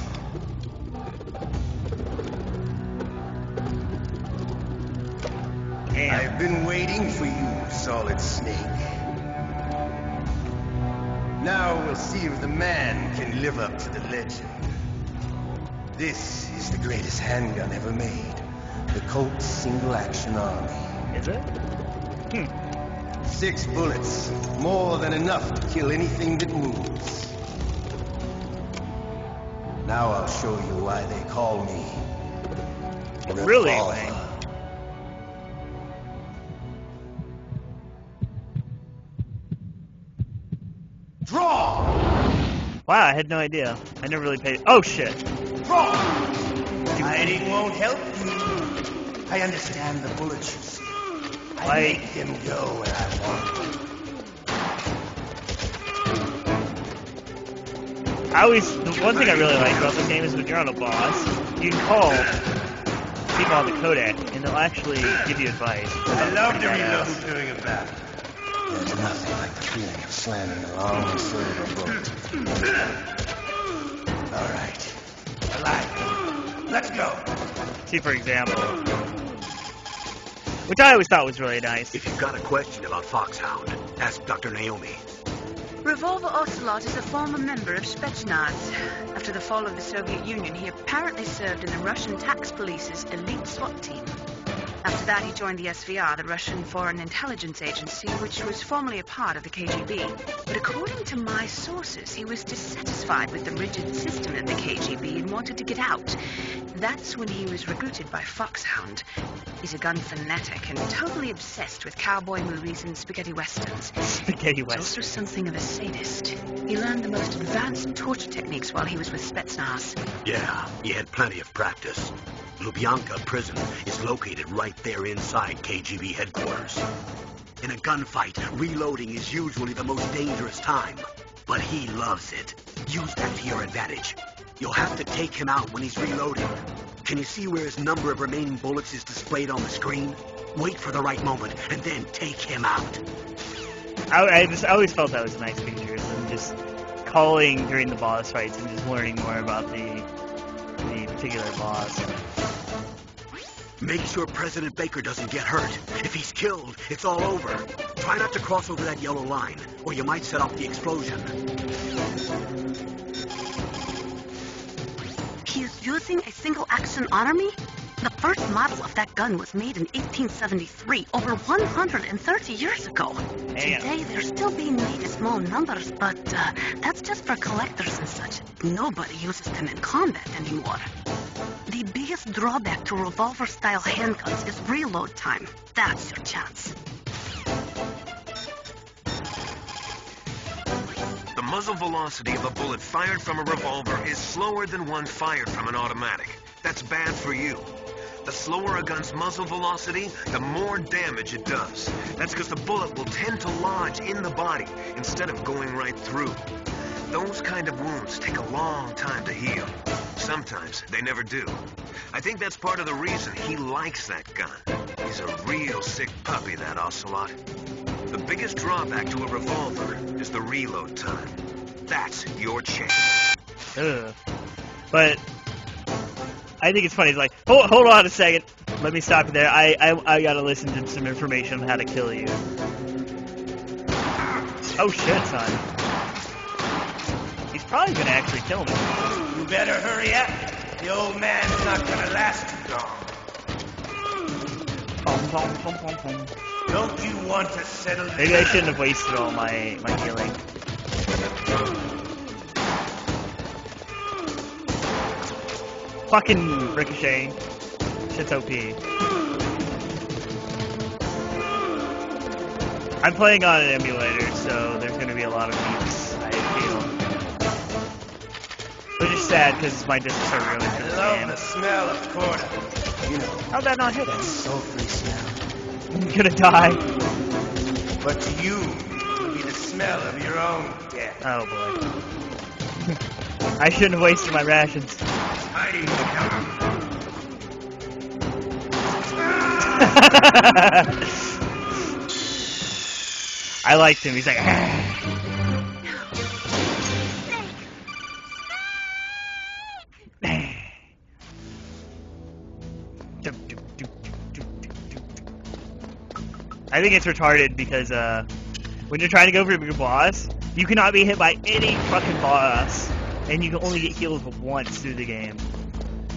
I've been waiting for you, Solid Snake. Now we'll see if the man can live up to the legend. This is the greatest handgun ever made. The Colt Single Action Army. Is it? 6 bullets. More than enough to kill anything that moves. Now I'll show you why they call me Really? Revolver. Draw! Wow, I had no idea. I never really paid. Oh shit! Draw! Hiding won't help you. I understand the bullets you see. I make them go where I want them. The one thing I really like about this game is when you're on a boss, you can call people on the codec, and they'll actually give you advice. I love to reload during a battle. There's nothing like the feeling of slamming a long silver bullet. All right. I like it. Let's go. See, for example, which I always thought was really nice. If you've got a question about Foxhound, ask Dr. Naomi. Revolver Ocelot is a former member of Spetsnaz. After the fall of the Soviet Union, he apparently served in the Russian tax police's elite SWAT team. After that, he joined the SVR, the Russian Foreign Intelligence Agency, which was formerly a part of the KGB. But according to my sources, he was dissatisfied with the rigid system of the KGB and wanted to get out. That's when he was recruited by Foxhound. He's a gun fanatic and totally obsessed with cowboy movies and spaghetti westerns. Spaghetti He's also something of a sadist. He learned the most advanced torture techniques while he was with Spetsnaz. Yeah, he had plenty of practice. Lubyanka prison is located right there inside KGB headquarters. In a gunfight, reloading is usually the most dangerous time. But he loves it. Use that to your advantage. You'll have to take him out when he's reloading. Can you see where his number of remaining bullets is displayed on the screen? Wait for the right moment, and then take him out. I always felt that was nice features, and just calling during the boss fights and just learning more about the particular boss. Make sure President Baker doesn't get hurt. If he's killed, it's all over. Try not to cross over that yellow line, or you might set off the explosion. He is using a single-action army? The first model of that gun was made in 1873, over 130 years ago. Damn. Today, they're still being made in small numbers, but that's just for collectors and such. Nobody uses them in combat anymore. The biggest drawback to revolver-style handguns is reload time. That's your chance. The muzzle velocity of a bullet fired from a revolver is slower than one fired from an automatic. That's bad for you. The slower a gun's muzzle velocity, the more damage it does. That's because the bullet will tend to lodge in the body instead of going right through. Those kind of wounds take a long time to heal. Sometimes they never do. I think that's part of the reason he likes that gun. He's a real sick puppy, that Ocelot. The biggest drawback to a revolver is the reload time. That's your chance. Ugh. But I think it's funny. It's like, hold on a second. Let me stop you there. I gotta listen to some information on how to kill you. Oh shit, son. He's probably gonna actually kill me. You better hurry up. The old man's not gonna last too long. Don't you want to settle down? Maybe I shouldn't have wasted all my healing. Fucking Ricochet. Shit's OP. I'm playing on an emulator, so there's going to be a lot of beeps, I feel. Which is sad, because my discs are ruined for this I love game. the smell of quarter. You know, how'd that not hit him? sultry smell. I'm gonna die. But to you, it would be the smell of your own death. Oh boy. I shouldn't have wasted my rations. Hiding cover. I liked him. He's like, I think it's retarded because when you're trying to go for a big boss, you cannot be hit by any fucking boss, and you can only get healed once through the game,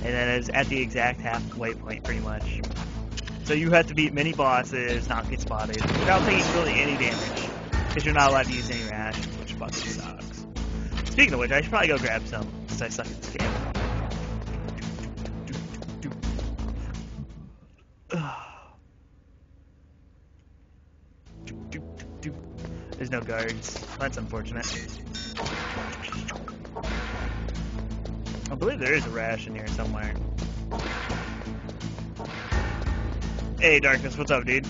and then it's at the exact halfway point, pretty much. So you have to beat many bosses, not get spotted, without taking really any damage, because you're not allowed to use any rations, which fucking sucks. Speaking of which, I should probably go grab some, since I suck at this game. There's no guards. That's unfortunate. I believe there is a ration here somewhere. Hey, Darkness, what's up, dude?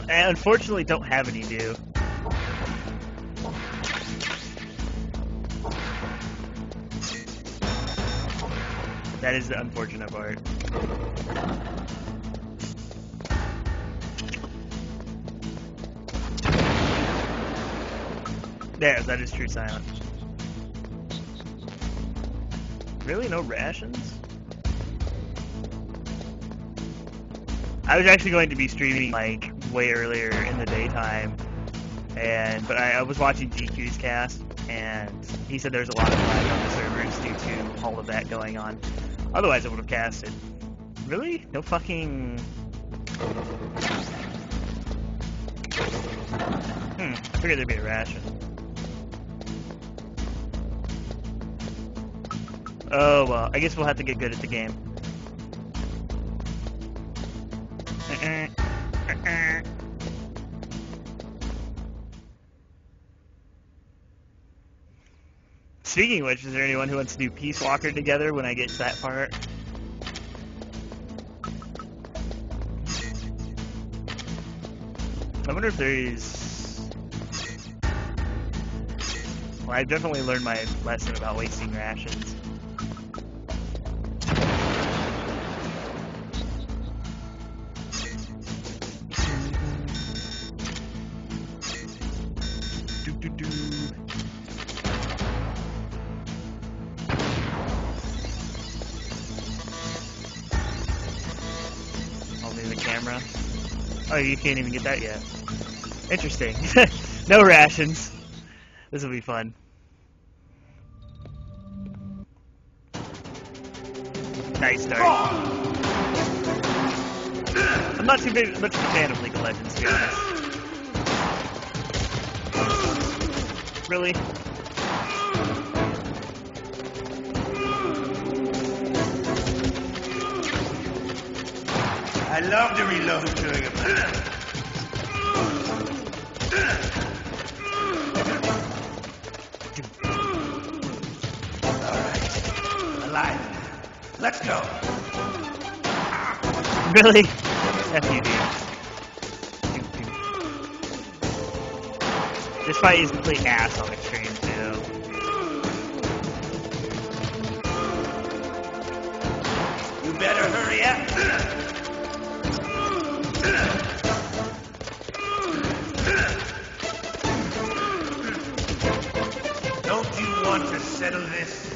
I unfortunately don't have any, do. That is the unfortunate part. There, that is true silence. Really? No rations? I was actually going to be streaming like way earlier in the daytime, but I was watching GQ's cast, and he said there's a lot of lag on the servers due to all of that going on. Otherwise, I would have casted. Really? No fucking... I figured there'd be a ration. Oh, well, I guess we'll have to get good at the game. Speaking of which, is there anyone who wants to do Peace Walker together when I get to that part? I wonder if there is... Well, I've definitely learned my lesson about wasting rations. Oh, you can't even get that yet. Interesting. No rations. This will be fun. Nice start. I'm not too much of a fan of League of Legends, to be honest. Really? I love to reload during a... Alright. Alive. Let's go. Really? F you, dude. This fight is complete ass on extreme, too. You better hurry up. Don't you want to settle this?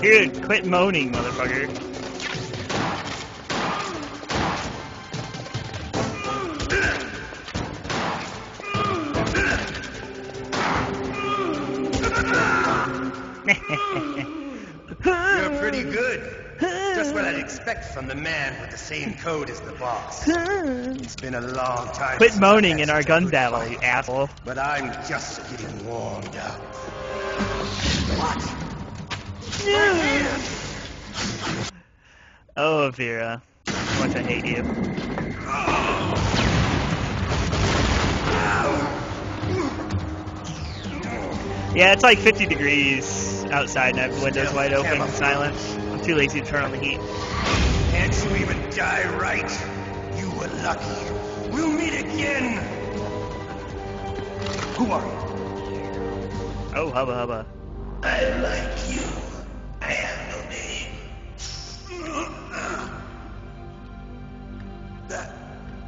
Dude, quit moaning, motherfucker. You're pretty good. Just what I'd expect from the man with the same code as the boss. It's been a long time. Quit moaning in our gun battle, you asshole. But I'm just getting warmed up. What? Oh, Vera. How much I hate you. Yeah, it's like 50 degrees outside and I have the windows wide open and silent. I'm too lazy to turn on the heat. Can't you even die right? You were lucky. We'll meet again. Who are you? Oh, hubba hubba. I like you. I have no name.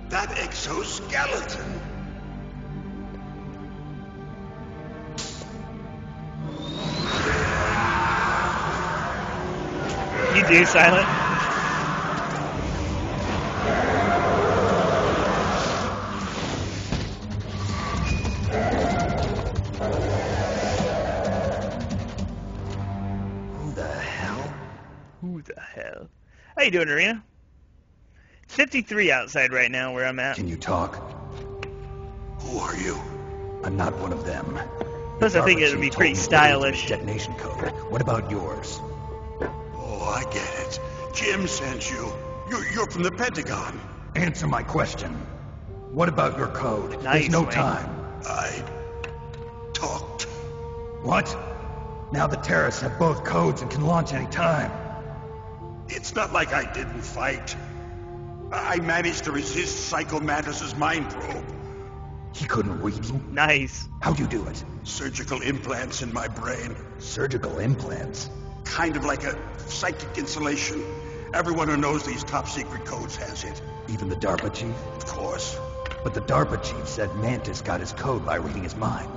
That exoskeleton. You do, Silent? Who the hell? Who the hell? How you doing, Arena? It's 53 outside right now where I'm at. Can you talk? Who are you? I'm not one of them. Plus, I think it would be pretty stylish. Detonation code. What about yours? Oh, I get it. Jim sent you. You're from the Pentagon. Answer my question. What about your code? Nice, There's no man. time. I talked. What? Now the terrorists have both codes and can launch any time. It's not like I didn't fight. I managed to resist Psycho Mattis's mind probe. He couldn't read you? Nice. How'd you do it? Surgical implants in my brain. Surgical implants? Kind of like a psychic insulation. Everyone who knows these top secret codes has it. Even the DARPA chief? Of course. But the DARPA chief said Mantis got his code by reading his mind.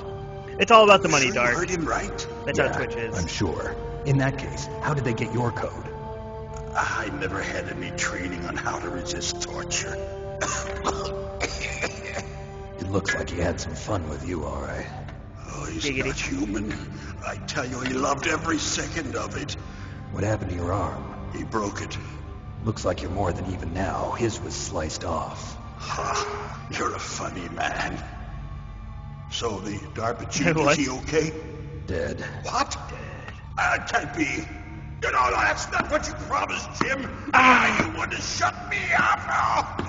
It's all about the money, Sure Dark. you heard him right? That's how Twitch is. I'm sure. In that case, how did they get your code? I never had any training on how to resist torture. It looks like he had some fun with you, all right. Oh, he's Giggity. not human. I tell you, he loved every second of it. What happened to your arm? He broke it. Looks like you're more than even now. His was sliced off. Ha, you're a funny man. So the DARPA chief, What? is he okay? Dead. What? Can't be. You know, that's not what you promised, Jim. You want to shut me up?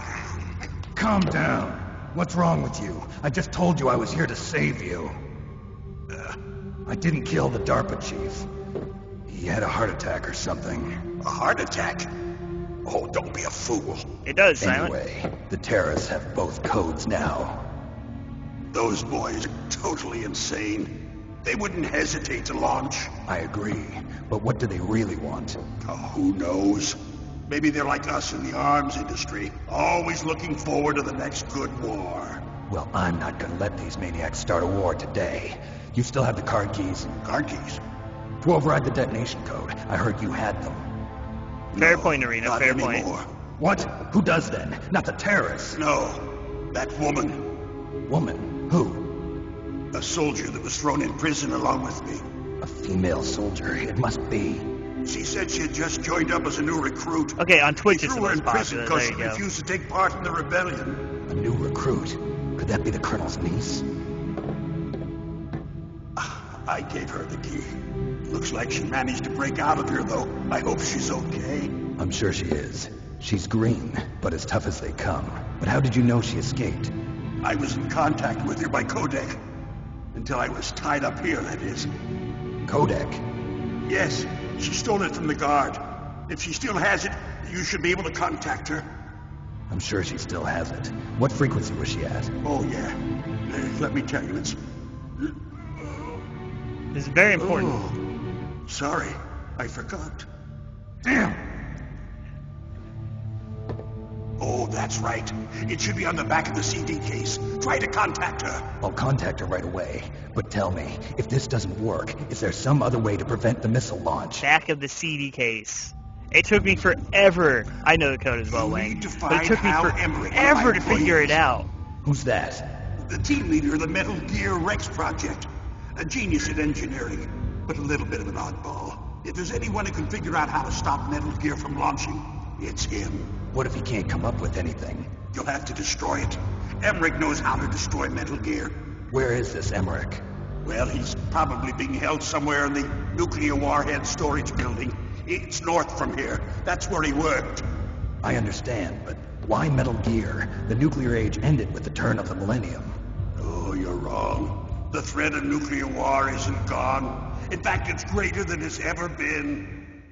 Calm down. What's wrong with you? I just told you I was here to save you. I didn't kill the DARPA chief. He had a heart attack or something. A heart attack? Oh, don't be a fool. It does, Silent. Anyway, the terrorists have both codes now. Those boys are totally insane. They wouldn't hesitate to launch. I agree, but what do they really want? Oh, who knows? Maybe they're like us in the arms industry, always looking forward to the next good war. Well, I'm not gonna let these maniacs start a war today. You still have the card keys? Card keys? To override the detonation code. I heard you had them. Fair No, point, Arena. not Fair anymore. point. What? Who does then? Not the terrorists. No, that woman. Woman? Who? A soldier that was thrown in prison along with me. A female soldier. It must be. She said she had just joined up as a new recruit. Okay, on Twitch He it's the threw her most in prison popular. because There she you go. refused to take part in the rebellion. A new recruit. Could that be the colonel's niece? I gave her the key. Looks like she managed to break out of here, though. I hope she's okay. I'm sure she is. She's green, but as tough as they come. But how did you know she escaped? I was in contact with her by codec. Until I was tied up here, that is. Codec? Yes, she stole it from the guard. If she still has it, you should be able to contact her. I'm sure she still has it. What frequency was she at? Oh, yeah. Let me tell you, it's... This is very important. Oh, sorry, I forgot. Damn! Oh, that's right. It should be on the back of the CD case. Try to contact her. I'll contact her right away. But tell me, if this doesn't work, is there some other way to prevent the missile launch? Back of the CD case. It took me forever. I know the code as well, You Wayne. need to But it took me find Hal Emmerich, forever my to figure it out. Who's that? The team leader of the Metal Gear Rex project. A genius at engineering, but a little bit of an oddball. If there's anyone who can figure out how to stop Metal Gear from launching, it's him. What if he can't come up with anything? You'll have to destroy it. Emmerich knows how to destroy Metal Gear. Where is this Emmerich? Well, he's probably being held somewhere in the nuclear warhead storage building. It's north from here. That's where he worked. I understand, but why Metal Gear? The nuclear age ended with the turn of the millennium. Oh, you're wrong. The threat of nuclear war isn't gone. In fact, it's greater than it's ever been.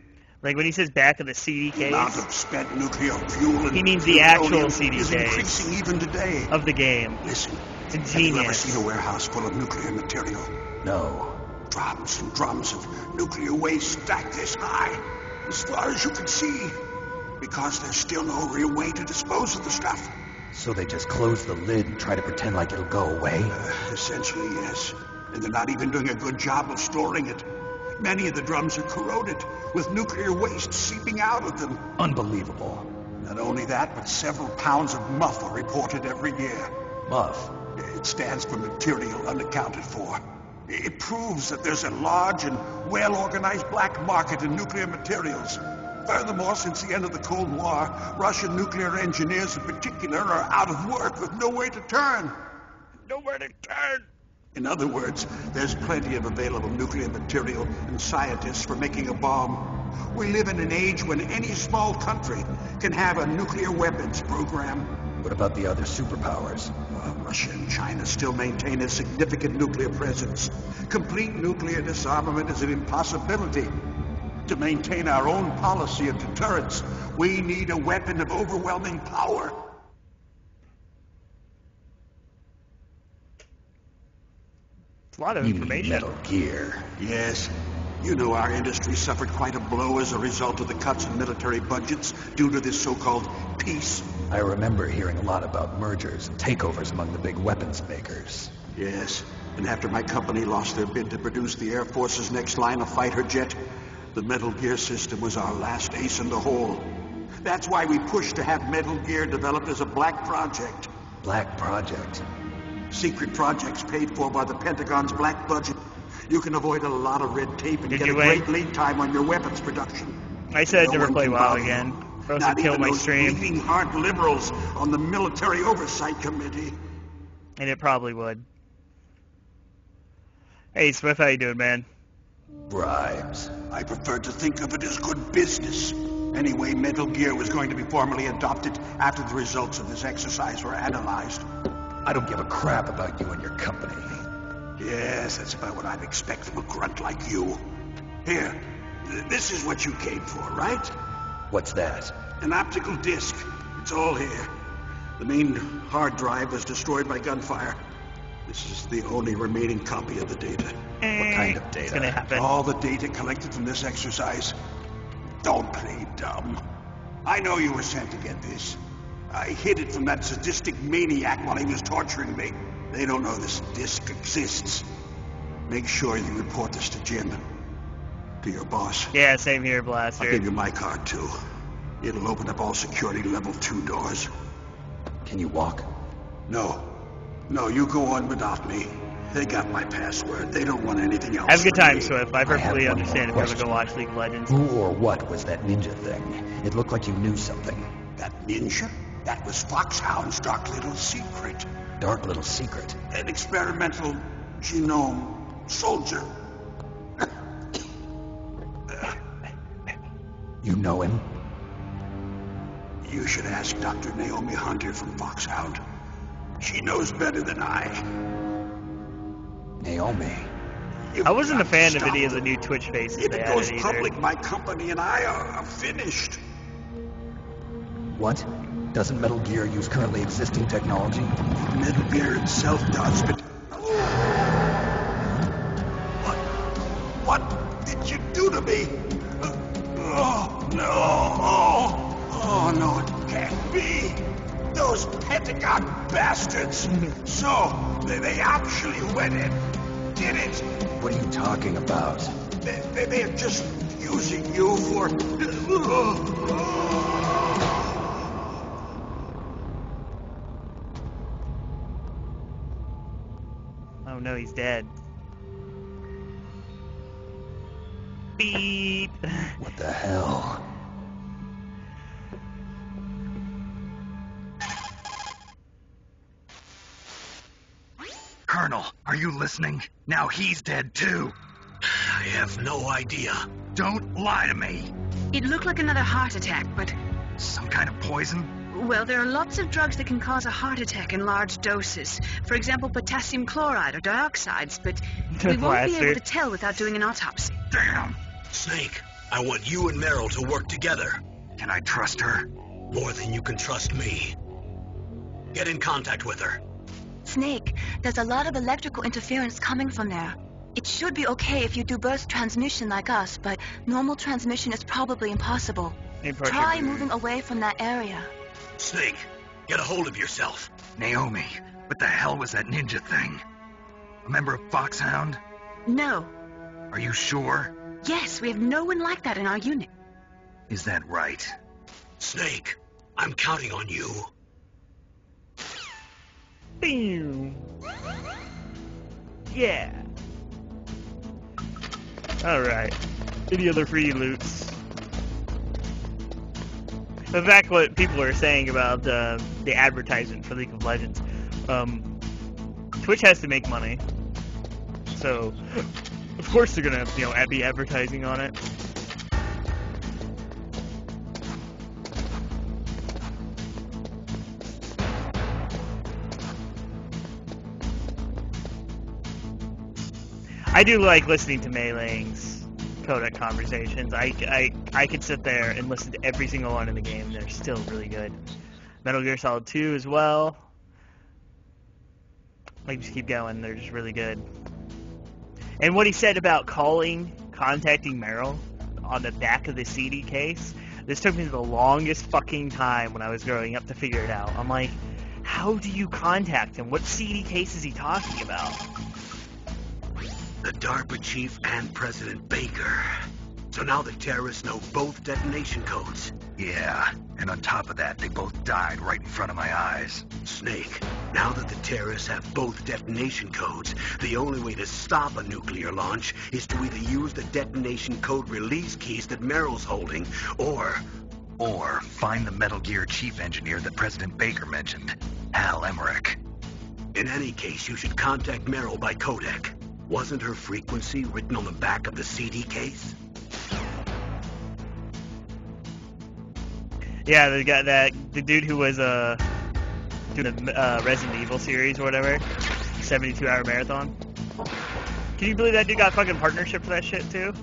Like when he says back of the CD The amount case, of spent nuclear fuel and he means the actual plutonium CD is case increasing even today. of the game. Listen, It's have you ever ingenious. seen a warehouse full of nuclear material? No. Drums and drums of nuclear waste stacked this high, as far as you can see, because there's still no real way to dispose of the stuff. So they just close the lid and try to pretend like it'll go away? Essentially, yes. And they're not even doing a good job of storing it. Many of the drums are corroded, with nuclear waste seeping out of them. Unbelievable. Not only that, but several pounds of MUF are reported every year. MUF? It stands for material unaccounted for. It proves that there's a large and well-organized black market in nuclear materials. Furthermore, since the end of the Cold War, Russian nuclear engineers in particular are out of work with nowhere to turn. Nowhere to turn! In other words, there's plenty of available nuclear material and scientists for making a bomb. We live in an age when any small country can have a nuclear weapons program. What about the other superpowers? Russia and China still maintain a significant nuclear presence. Complete nuclear disarmament is an impossibility. To maintain our own policy of deterrence, we need a weapon of overwhelming power. It's a lot of information. Metal Gear. Yes. You know our industry suffered quite a blow as a result of the cuts in military budgets due to this so-called peace. I remember hearing a lot about mergers and takeovers among the big weapons makers. Yes. And after my company lost their bid to produce the Air Force's next line of fighter jet, the Metal Gear system was our last ace in the hole. That's why we pushed to have Metal Gear developed as a black project. Black project? Secret projects paid for by the Pentagon's black budget. You can avoid a lot of red tape and Did get you a great lead time on your weapons production. I said I'd No never one play can WoW bother again. you. Or else Not it'd kill even my those stream. bleeding heart liberals on the Military Oversight Committee. And it probably would. Hey, Swift, how you doing, man? Bribes. I prefer to think of it as good business. Anyway, Metal Gear was going to be formally adopted after the results of this exercise were analyzed. I don't give a crap about you and your company. Yes, that's about what I'd expect from a grunt like you. Here, this is what you came for, right? What's that? An optical disc. It's all here. The main hard drive was destroyed by gunfire. This is the only remaining copy of the data. What kind of data? It's gonna happen. All the data collected from this exercise. Don't play dumb. I know you were sent to get this. I hid it from that sadistic maniac while he was torturing me. They don't know this disc exists. Make sure you report this to Jim. To your boss. Yeah, same here, Blaster. I'll give you my card, too. It'll open up all security level 2 doors. Can you walk? No. No, you go on without me. They got my password. They don't want anything else. Have a good from time, me. Swift. I perfectly understand if you ever go watch League of Legends. Who or what was that ninja thing? It looked like you knew something. That ninja? That was Foxhound's dark little secret. Dark little secret? An experimental genome soldier. You know him? You should ask Dr. Naomi Hunter from Foxhound. She knows better than I. Naomi? I wasn't a fan of Stop any of the them. new Twitch faces If they it goes added public, either. my company and I are finished. What? Doesn't Metal Gear use currently existing technology? Metal Gear itself does, but... What did you do to me? Oh, no. Oh, no, it can't be. Those Pentagon bastards. So, they actually went in. Did it. What are you talking about? They're just using you for... Oh no, he's dead. Beep. What the hell? Colonel, are you listening? Now he's dead too. I have no idea. Don't lie to me. It looked like another heart attack, but... Some kind of poison? Well, there are lots of drugs that can cause a heart attack in large doses. For example, potassium chloride or dioxides, but we won't be able to tell without doing an autopsy. Damn. Snake, I want you and Meryl to work together. Can I trust her? More than you can trust me. Get in contact with her. Snake, there's a lot of electrical interference coming from there. It should be okay if you do burst transmission like us, but normal transmission is probably impossible. Try moving away from that area. Snake, get a hold of yourself. Naomi, what the hell was that ninja thing? A member of Foxhound? No. Are you sure? Yes, we have no one like that in our unit. Is that right? Snake, I'm counting on you. Boom. Yeah. Alright. Any other free loots? In fact, what people are saying about the advertisement for League of Legends, Twitch has to make money, so of course they're gonna, be advertising on it. I do like listening to Meiling's codec conversations. I could sit there and listen to every single one in the game. They're still really good. Metal Gear Solid 2 as well. Like, just keep going. They're just really good. And what he said about contacting Meryl on the back of the CD case, this took me the longest fucking time when I was growing up to figure it out. I'm like, how do you contact him? What CD case is he talking about? The DARPA chief and President Baker. So now the terrorists know both detonation codes. Yeah, and on top of that, they both died right in front of my eyes. Snake, now that the terrorists have both detonation codes, the only way to stop a nuclear launch is to either use the detonation code release keys that Meryl's holding, or find the Metal Gear chief engineer that President Baker mentioned, Hal Emmerich. In any case, you should contact Meryl by codec. Wasn't her frequency written on the back of the CD case? Yeah, the dude who was doing the Resident Evil series or whatever, 72-hour marathon. Can you believe that dude got fucking partnership for that shit too?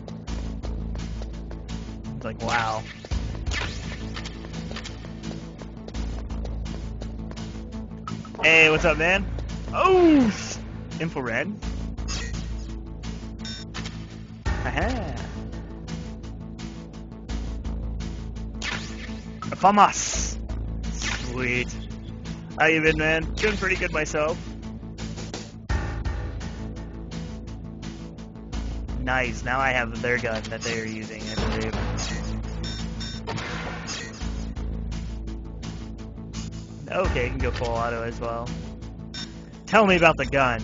It's like, wow. Hey, what's up, man? Oh, infrared. Aha. Famas. Sweet. How you been, man? Doing pretty good myself. Nice. Now I have their gun that they are using, I believe. Okay, you can go full auto as well. Tell me about the gun.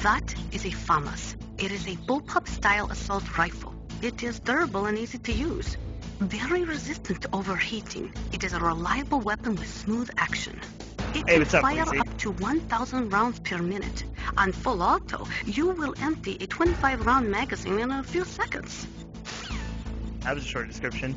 That is a FAMAS. It is a bullpup-style assault rifle. It is durable and easy to use. Very resistant to overheating. It is a reliable weapon with smooth action. It can fire up to 1,000 rounds per minute. On full auto, you will empty a 25-round magazine in a few seconds. That was a short description.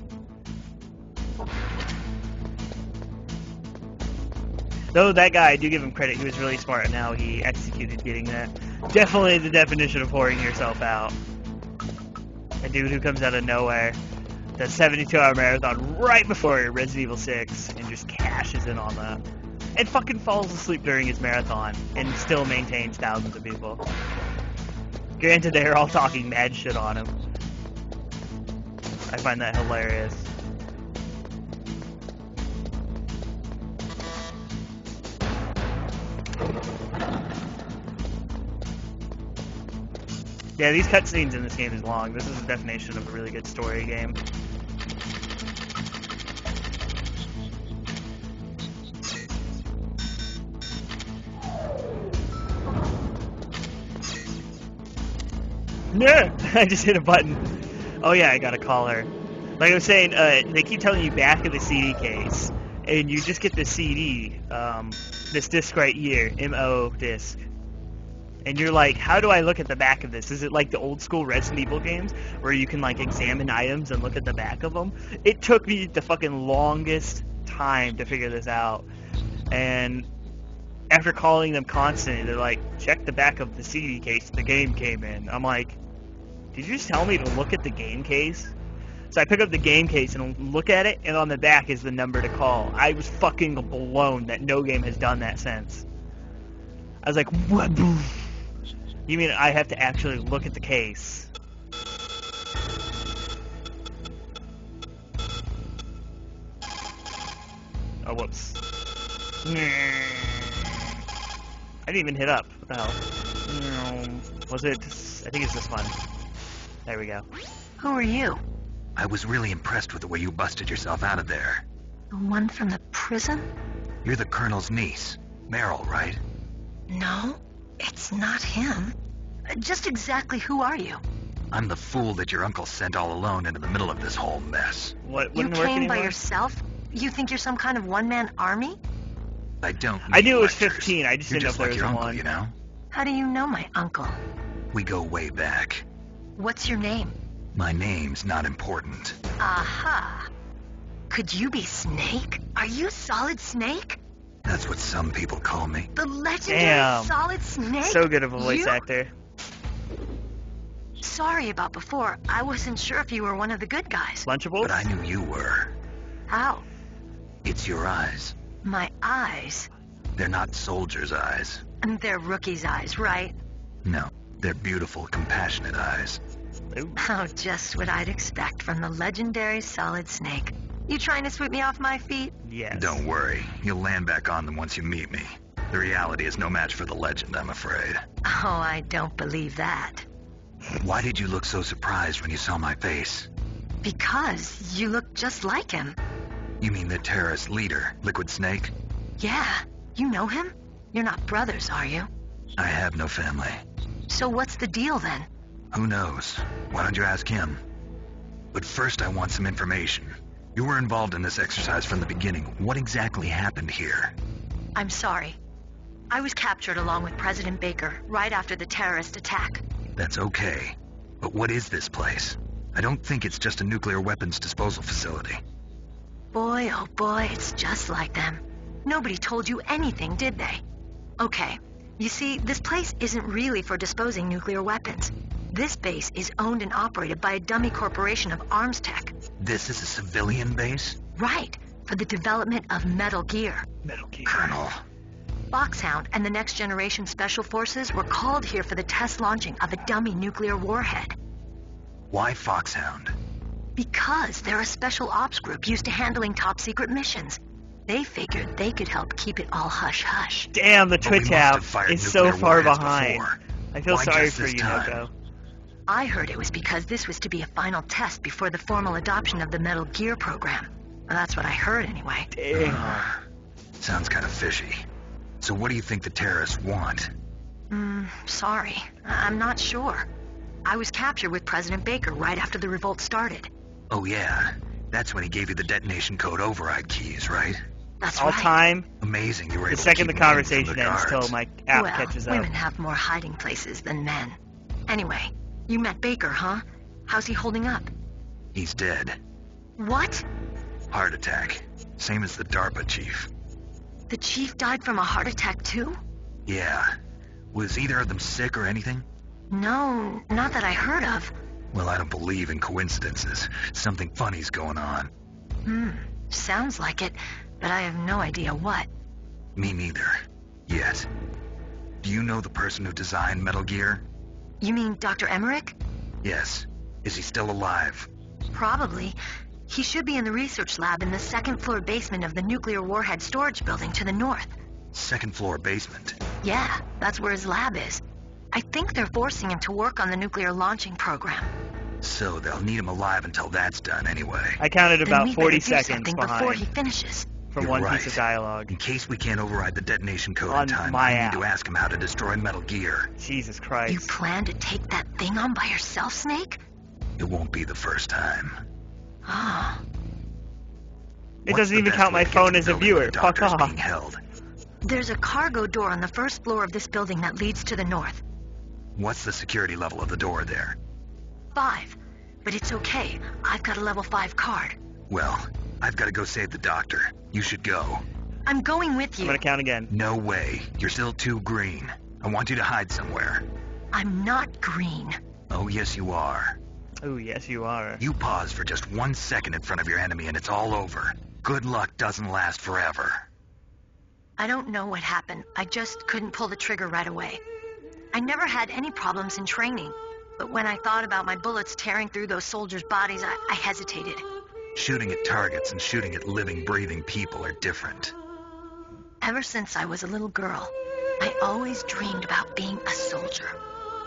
Though that guy, I do give him credit, he was really smart in how he executed getting that. Definitely the definition of whoring yourself out. A dude who comes out of nowhere, does 72-hour marathon right before Resident Evil 6, and just cashes in on that. And fucking falls asleep during his marathon, and still maintains thousands of people. Granted, they're all talking mad shit on him. I find that hilarious. Yeah, these cutscenes in this game is long. This is the definition of a really good story game. Yeah, I just hit a button. Oh yeah, I gotta call her. Like I was saying, they keep telling you back of the CD case, and you just get the CD, this disc right here, MO disc. And you're like, how do I look at the back of this? Is it like the old school Resident Evil games where you can like examine items and look at the back of them? It took me the fucking longest time to figure this out. And after calling them constantly, they're like, check the back of the CD case the game came in. I'm like, did you just tell me to look at the game case? So I pick up the game case and look at it, and on the back is the number to call. I was fucking blown that no game has done that since. I was like, what? You mean I have to actually look at the case? Oh, whoops. I didn't even hit up. Oh. Was it? I think it's this one. There we go. Who are you? I was really impressed with the way you busted yourself out of there. The one from the prison? You're the Colonel's niece, Meryl, right? No, it's not him. Just exactly who are you? I'm the fool that your uncle sent all alone into the middle of this whole mess. What? You came by yourself? You think you're some kind of one-man army? I don't. I knew it was lectures. 15. I just You're didn't know if just there like was your uncle, one. you know? How do you know my uncle? We go way back. What's your name? My name's not important. Aha. Could you be Snake? Are you Solid Snake? That's what some people call me. The legendary Damn. Solid Snake? So good of a voice You? actor. Sorry about before. I wasn't sure if you were one of the good guys. Lunchables? But I knew you were. How? It's your eyes. My eyes? They're not soldiers' eyes. And they're rookies' eyes, right? No, they're beautiful, compassionate eyes. Ooh. Oh, just what I'd expect from the legendary Solid Snake. You trying to sweep me off my feet? Yes. Don't worry, you'll land back on them once you meet me. The reality is no match for the legend, I'm afraid. Oh, I don't believe that. Why did you look so surprised when you saw my face? Because you look just like him. You mean the terrorist leader, Liquid Snake? Yeah, you know him? You're not brothers, are you? I have no family. So what's the deal then? Who knows? Why don't you ask him? But first I want some information. You were involved in this exercise from the beginning. What exactly happened here? I'm sorry. I was captured along with President Baker right after the terrorist attack. That's okay. But what is this place? I don't think it's just a nuclear weapons disposal facility. Boy, oh boy, it's just like them. Nobody told you anything, did they? Okay, you see, this place isn't really for disposing nuclear weapons. This base is owned and operated by a dummy corporation of arms tech. This is a civilian base? Right, for the development of Metal Gear. Metal Gear. Colonel. Foxhound and the Next Generation Special Forces were called here for the test launching of a dummy nuclear warhead. Why Foxhound? Because they're a special ops group used to handling top-secret missions. They figured they could help keep it all hush-hush. Damn, the But we Twitch must have app fired is so nuclear far warheads behind. before. I feel Why sorry just for this you, time? Noko. I heard it was because this was to be a final test before the formal adoption of the Metal Gear program. Well, that's what I heard anyway. Damn. Sounds kind of fishy. So what do you think the terrorists want? Sorry. I'm not sure. I was captured with President Baker right after the revolt started. Oh yeah, that's when he gave you the detonation code override keys, right? That's All right. time, Amazing you were the able second to the keep him hidden from conversation the ends guards. till my app Well, catches up. women have more hiding places than men. Anyway, you met Baker, huh? How's he holding up? He's dead. What? Heart attack. Same as the DARPA chief. The chief died from a heart attack too? Yeah. Was either of them sick or anything? No, not that I heard of. Well, I don't believe in coincidences. Something funny's going on. Sounds like it, but I have no idea what. Me neither. Yet. Do you know the person who designed Metal Gear? You mean Dr. Emmerich? Yes. Is he still alive? Probably. He should be in the research lab in the second-floor basement of the nuclear warhead storage building to the north. Second floor basement. Yeah, that's where his lab is. I think they're forcing him to work on the nuclear launching program. So they'll need him alive until that's done anyway. I counted Then about we 40 better do seconds something before he behind finishes. from You're one right. piece of dialogue. In case we can't override the detonation code On in time, my I app. need to ask him how to destroy Metal Gear. Jesus You Christ. plan to take that thing on by yourself, Snake? It won't be the first time. Oh. It What's doesn't the even best count way my to get phone to as a the building where viewer. the Fuck doctor's off. being held? There's a cargo door on the first floor of this building that leads to the north. What's the security level of the door there? 5. But it's okay. I've got a level 5 card. Well, I've got to go save the doctor. You should go. I'm going with you. I'm gonna count again. No way. You're still too green. I want you to hide somewhere. I'm not green. Oh, yes, you are. Oh, yes, you are. You pause for just 1 second in front of your enemy and it's all over. Good luck doesn't last forever. I don't know what happened. I just couldn't pull the trigger right away. I never had any problems in training, but when I thought about my bullets tearing through those soldiers' bodies, I hesitated. Shooting at targets and shooting at living, breathing people are different. Ever since I was a little girl, I always dreamed about being a soldier.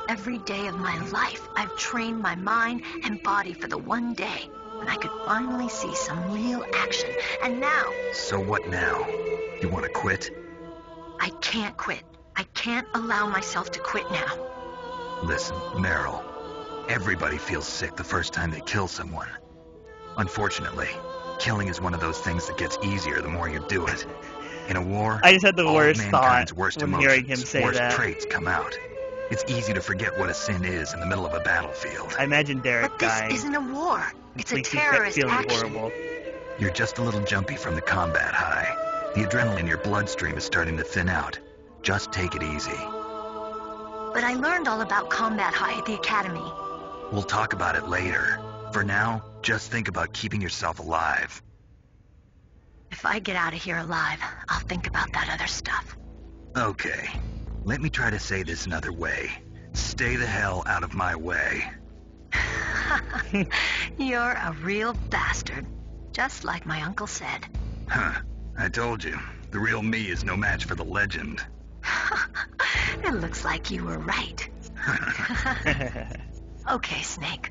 Every day of my life, I've trained my mind and body for the one day when I could finally see some real action. And now... So what now? You want to quit? I can't quit. I can't allow myself to quit now. Listen, Meryl. Everybody feels sick the first time they kill someone. Unfortunately, killing is one of those things that gets easier the more you do it. In a war, I just had the worst mankind's thought worst when emotions, hearing him say worst that. traits come out. It's easy to forget what a sin is in the middle of a battlefield. I imagine Derek But this dying. isn't a war. It's a Makes you terrorist feeling action. horrible. You're just a little jumpy from the combat high. The adrenaline in your bloodstream is starting to thin out. Just take it easy. But I learned all about combat high at the academy. We'll talk about it later. For now, just think about keeping yourself alive. If I get out of here alive, I'll think about that other stuff. Okay. Let me try to say this another way. Stay the hell out of my way. You're a real bastard. Just like my uncle said. Huh. I told you. The real me is no match for the legend. It looks like you were right. Okay, Snake.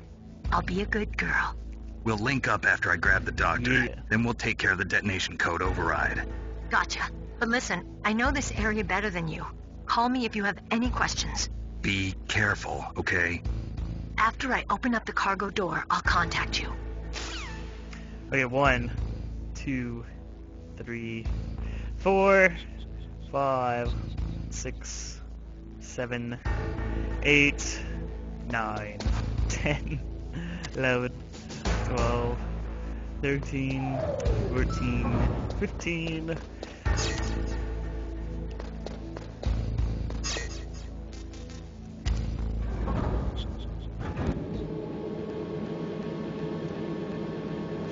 I'll be a good girl. We'll link up after I grab the doctor. Yeah. Then we'll take care of the detonation code override. Gotcha. But listen, I know this area better than you. Call me if you have any questions. Be careful, okay? After I open up the cargo door, I'll contact you. Okay, 1, 2, 3, 4, 5, 6, 7, 8, 9, 10, 11, 12, 13, 14, 15.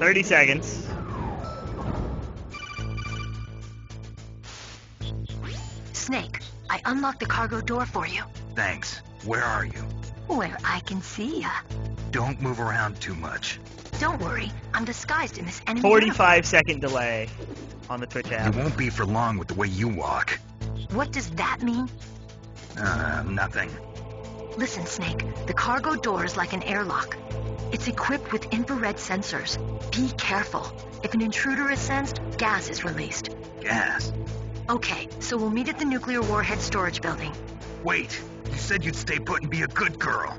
$30 seconds. Snake, I unlocked the cargo door for you. Thanks. Where are you? Where I can see ya. Don't move around too much. Don't worry, I'm disguised in this enemy 45-second delay on the Twitch app. You won't be for long with the way you walk. uniform. What does that mean? Nothing. Listen, Snake, the cargo door is like an airlock. It's equipped with infrared sensors. Be careful. If an intruder is sensed, gas is released. Gas? Okay, so we'll meet at the nuclear warhead storage building. Wait, you said you'd stay put and be a good girl.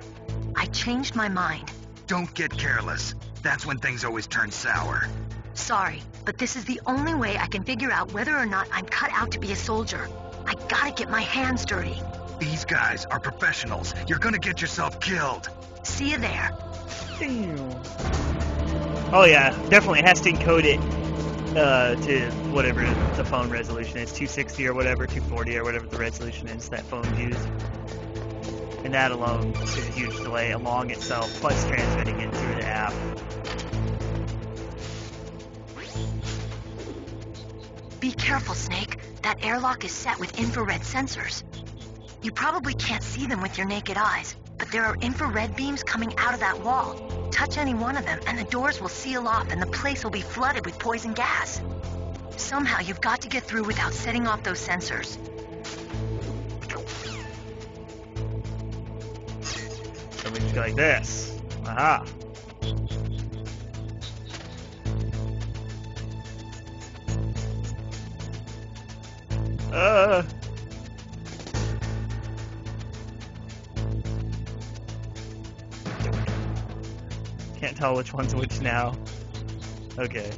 I changed my mind. Don't get careless. That's when things always turn sour. Sorry, but this is the only way I can figure out whether or not I'm cut out to be a soldier. I gotta get my hands dirty. These guys are professionals. You're gonna get yourself killed. See you there. Oh yeah, definitely. It has to encode it to whatever the phone resolution is, 260 or whatever, 240 or whatever the resolution is that phone's used. And that alone is a huge delay along itself, plus transmitting it through the app. Be careful, Snake. That airlock is set with infrared sensors. You probably can't see them with your naked eyes, but there are infrared beams coming out of that wall. Touch any one of them, and the doors will seal off, and the place will be flooded with poison gas. Somehow, you've got to get through without setting off those sensors. So we just go like this. Aha. Can't tell which one's which now. Okay.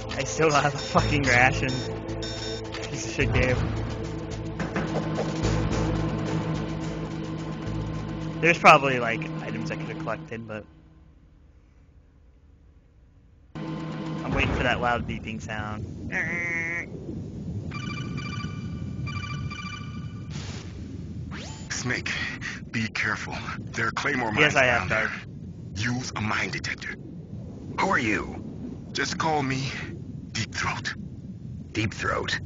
I Still don't have a fucking ration. Piece of shit game. There's probably like items I could have collected, but I'm waiting for that loud beeping sound. Snake, be careful. There are claymore mines Yes, I down have, there. Doug. Use a mine detector. Who are you? Just call me Deep Throat. Deep Throat?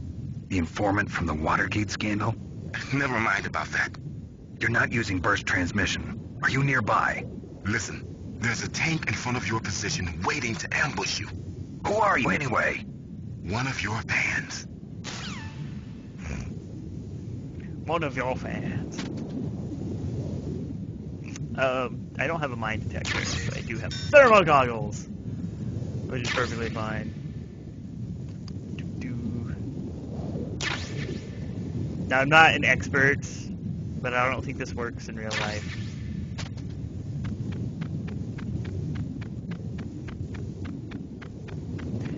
The informant from the Watergate scandal? Never mind about that. You're not using burst transmission. Are you nearby? Listen, there's a tank in front of your position waiting to ambush you. Who are you anyway? One of your fans. One of your fans. I don't have a mine detector, but I do have thermal goggles, which is perfectly fine. Now, I'm not an expert, but I don't think this works in real life.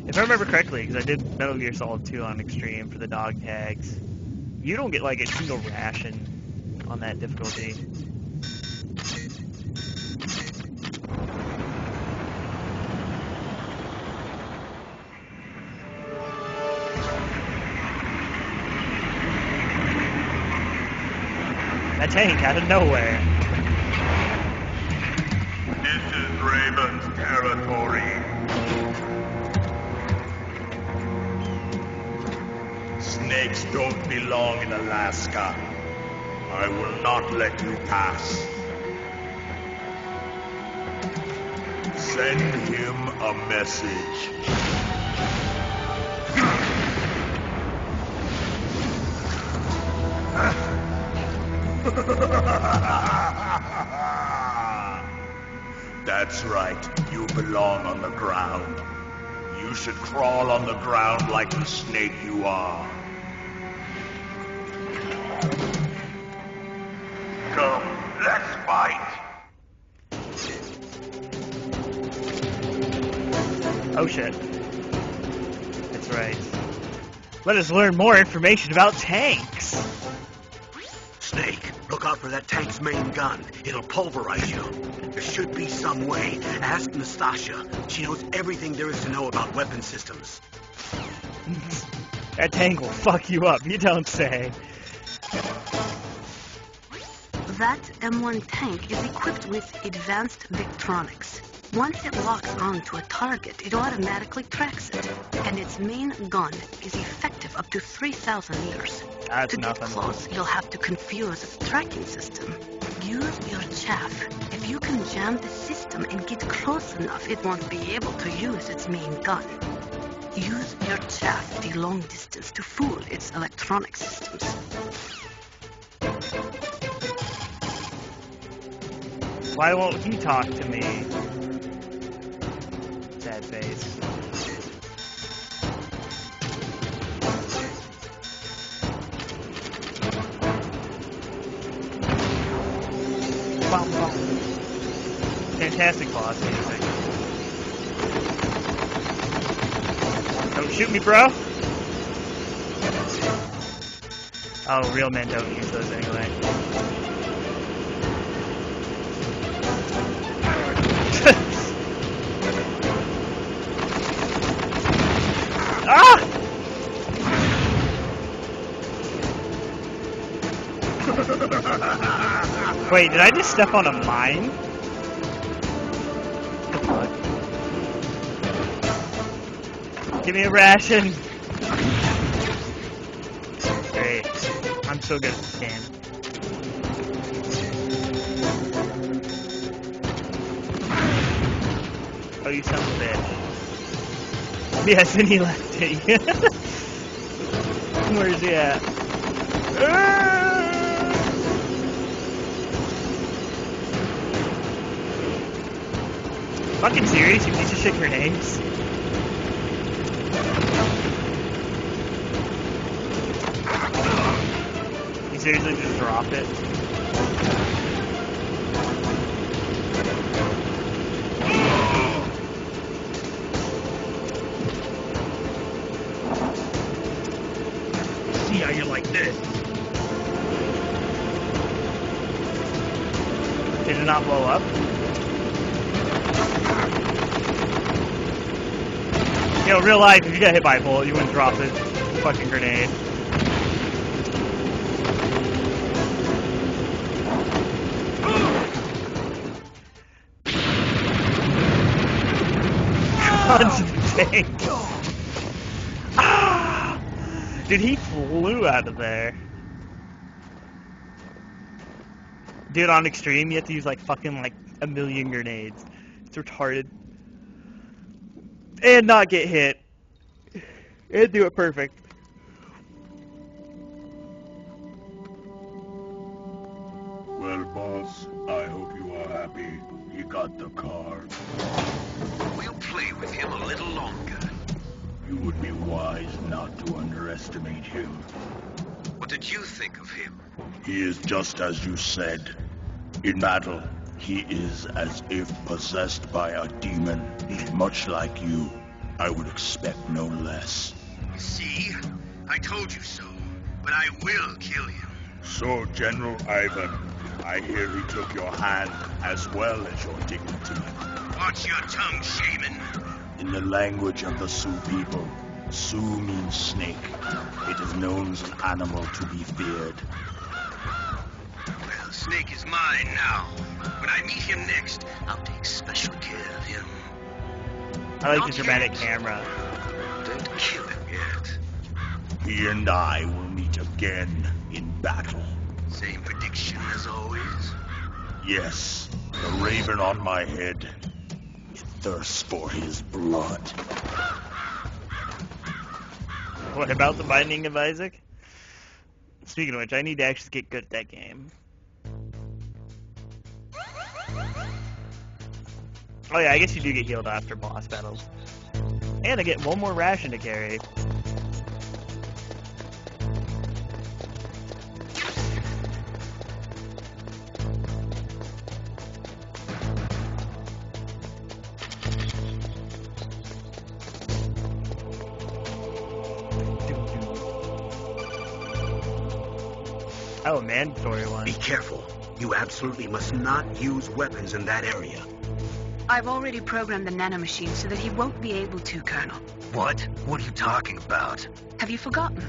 If I remember correctly, because I did Metal Gear Solid 2 on Extreme for the dog tags, you don't get like a single ration on that difficulty. That tank out of nowhere. This is Raven's territory. Snakes don't belong in Alaska. I will not let you pass. Send him a message. That's right. You belong on the ground. You should crawl on the ground like the snake you are. Come, let's fight. Oh shit. That's right. Let us learn more information about tanks. Snake, look out for that tank's main gun. It'll pulverize you. There should be some way. Ask Nastasha. She knows everything there is to know about weapon systems. That tank will fuck you up, you don't say. That M1 tank is equipped with advanced Victronics. Once it locks onto a target, it automatically tracks it. And its main gun is effective up to 3,000 meters. That's to get nothing. close, you'll have to confuse its tracking system. Use your chaff. If you can jam the system and get close enough, it won't be able to use its main gun. Use your chaff the long distance to fool its electronic systems. Why won't he talk to me? Sad face. Bum, bum. Fantastic boss music. Don't shoot me, bro! Oh, real men don't use those anyway. Ah! Wait, did I just step on a mine? What the fuck? Give me a ration! Great. I'm so good at this game. Oh, you son of a bitch. Yes, and he left it. Where's he at? Fucking serious, you piece of shit grenades? You seriously just dropped it? how you like this. Did it not blow up? You know, real life, if you got hit by a bullet, you wouldn't drop this fucking grenade. Punch the tank. Ah! Dude, he flew out of there. Dude, on extreme, you have to use like fucking like a million grenades. It's retarded. And not get hit. And do it perfect. Well, boss, I hope you are happy. You got the card. We'll play with him a little longer. You would be wise not to underestimate him. What did you think of him? He is just as you said. In battle, he is as if possessed by a demon. Much like you, I would expect no less. See? I told you so. But I will kill him. So, General Ivan, I hear he took your hand as well as your dignity. Watch your tongue, shaman. In the language of the Sioux people, Sioux means snake. It is known as an animal to be feared. Well, Snake is mine now. When I meet him next, I'll take special care of him. I like the dramatic camera. Don't kill him yet. He and I will meet again in battle. Same prediction as always? Yes, the raven on my head. It thirsts for his blood. What about the Binding of Isaac? Speaking of which, I need to actually get good at that game. Oh yeah, I guess you do get healed after boss battles. And I get one more ration to carry. Oh, mandatory one. Be careful. You absolutely must not use weapons in that area. I've already programmed the nanomachine so that he won't be able to, Colonel. What? What are you talking about? Have you forgotten?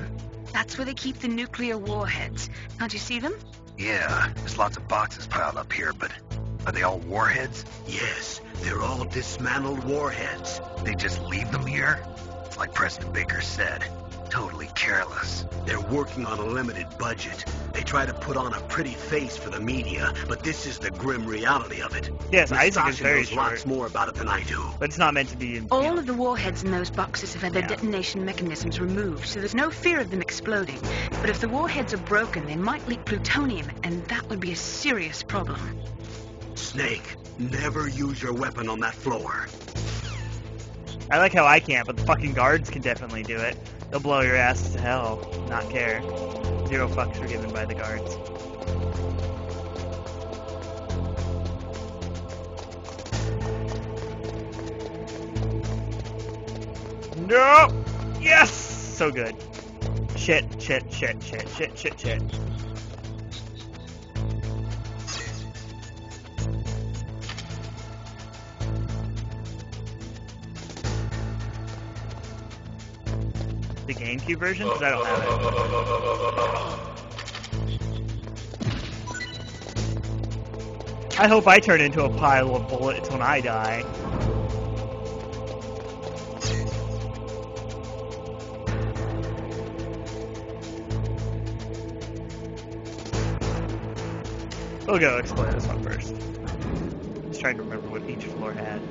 That's where they keep the nuclear warheads. Can't you see them? Yeah, there's lots of boxes piled up here, but are they all warheads? Yes, they're all dismantled warheads. They just leave them here? It's like President Baker said. Totally careless. They're working on a limited budget. They try to put on a pretty face for the media, but this is the grim reality of it. Yes, Isaac is very knows lots more about it than I do. But it's not meant to be. All of the warheads in those boxes have had their detonation mechanisms removed, so there's no fear of them exploding. But if the warheads are broken, they might leak plutonium, and that would be a serious problem. Snake, never use your weapon on that floor. I like how I can't, but the fucking guards can definitely do it. They'll blow your ass to hell, not care. Zero fucks were given by the guards. No! Yes! So good. Shit, shit, shit, shit, shit, shit, shit. The GameCube version? Because I don't have it. I hope I turn into a pile of bullets when I die. We'll go explore this one first. Just trying to remember what each floor had.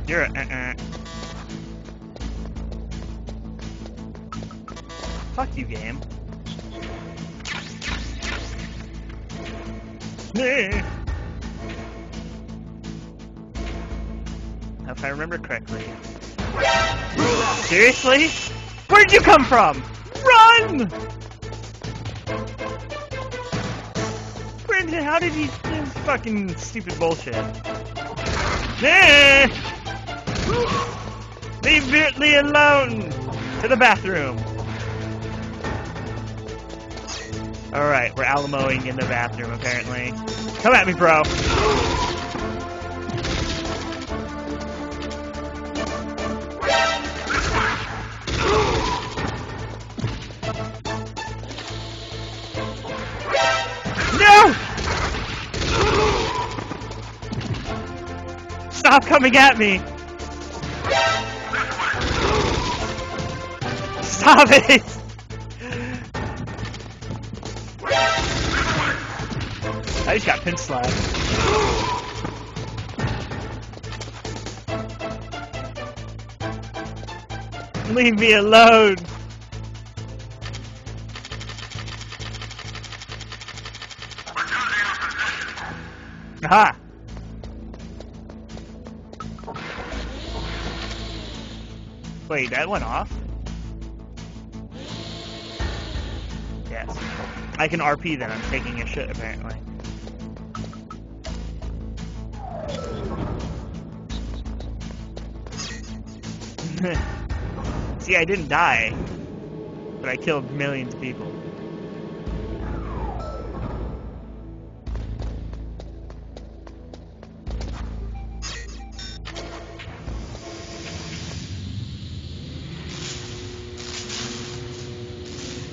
You're a Fuck you, game. If I remember correctly. Seriously? Where'd you come from? Run! turned? How did he? This fucking stupid bullshit. Eh! Leave me alone! To the bathroom. Alright, we're Alamoing in the bathroom, apparently. Come at me, bro. No! Stop coming at me! Stop it! I just got pin slapped. Leave me alone! Aha! Wait, that went off? Yes. I can RP then, I'm taking a shit apparently. See, I didn't die, but I killed millions of people.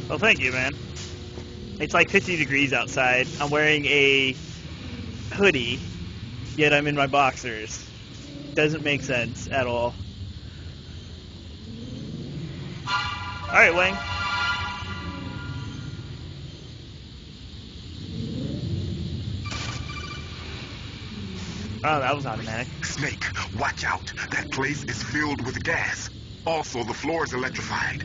Well, thank you, man. It's like 50 degrees outside. I'm wearing a hoodie, yet I'm in my boxers. Doesn't make sense at all. Alright, Wang. Oh, that was automatic. Snake, watch out. That place is filled with gas. Also, the floor is electrified.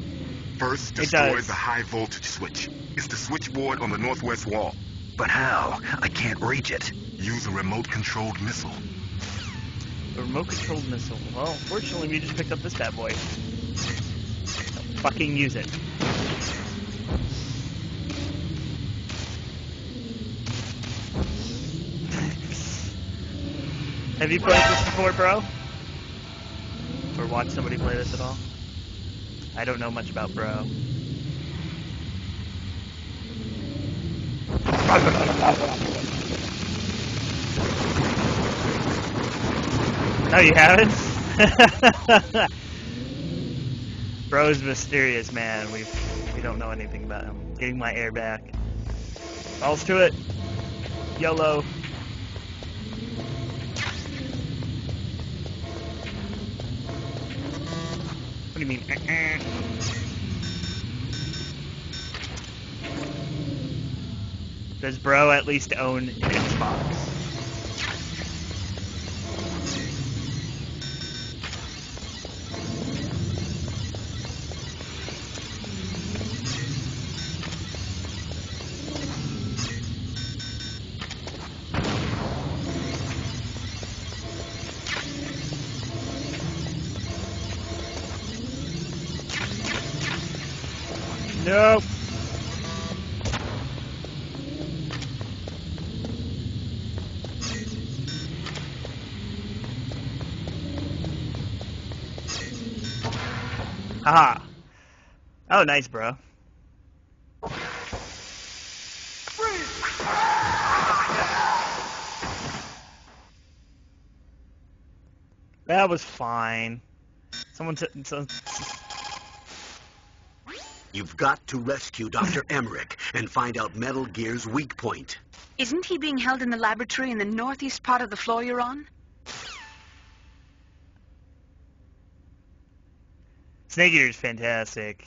First, destroy the high voltage switch. It's the switchboard on the northwest wall. But how? I can't reach it. Use a remote-controlled missile. A remote-controlled missile. Well, fortunately, we just picked up this bad boy. Don't fucking use it. Have you played this before, bro? Or watched somebody play this at all? I don't know much about bro. No, you haven't? Bro's mysterious, man. We don't know anything about him. Getting my air back. Balls to it. YOLO. What do you mean? Does bro at least own an Xbox? Nope. Haha. Oh, nice, bro. That was fine. Someone said... You've got to rescue Dr. Emmerich and find out Metal Gear's weak point. Isn't he being held in the laboratory in the northeast part of the floor you're on? Snake Eater's fantastic.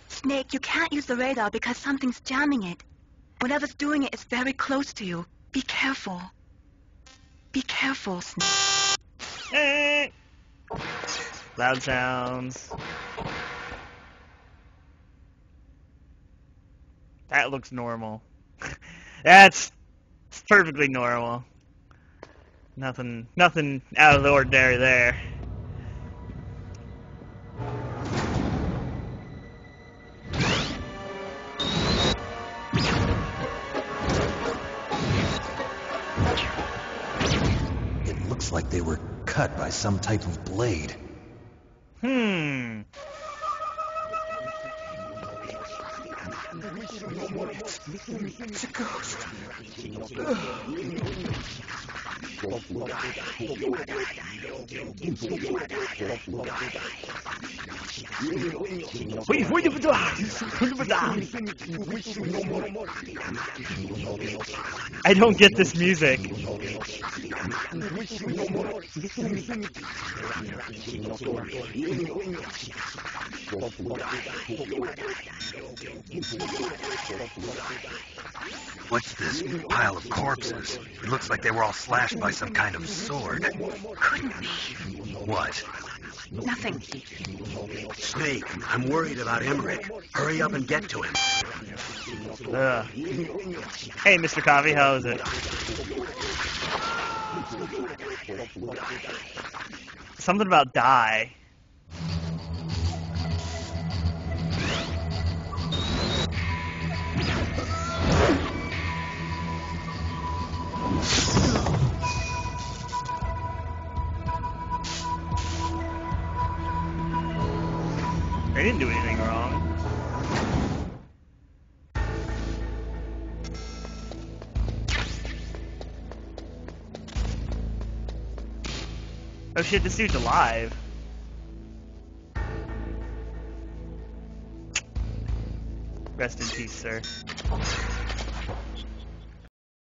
Snake, you can't use the radar because something's jamming it. Whatever's doing it is very close to you. Be careful. Be careful, Snake. Loud sounds. That looks normal. That's perfectly normal. Nothing out of the ordinary there. they were cut by some type of blade. Hmm. It's a ghost. I don't get this music. What's this pile of corpses? It looks like they were all slashed by some kind of sword. Couldn't be. What? Nothing. Snake, I'm worried about Emmerich. Hurry up and get to him. Hey, Mr. Coffee, how is it? Something about die. I didn't do anything wrong. Oh shit, this dude's alive. Rest in peace, sir.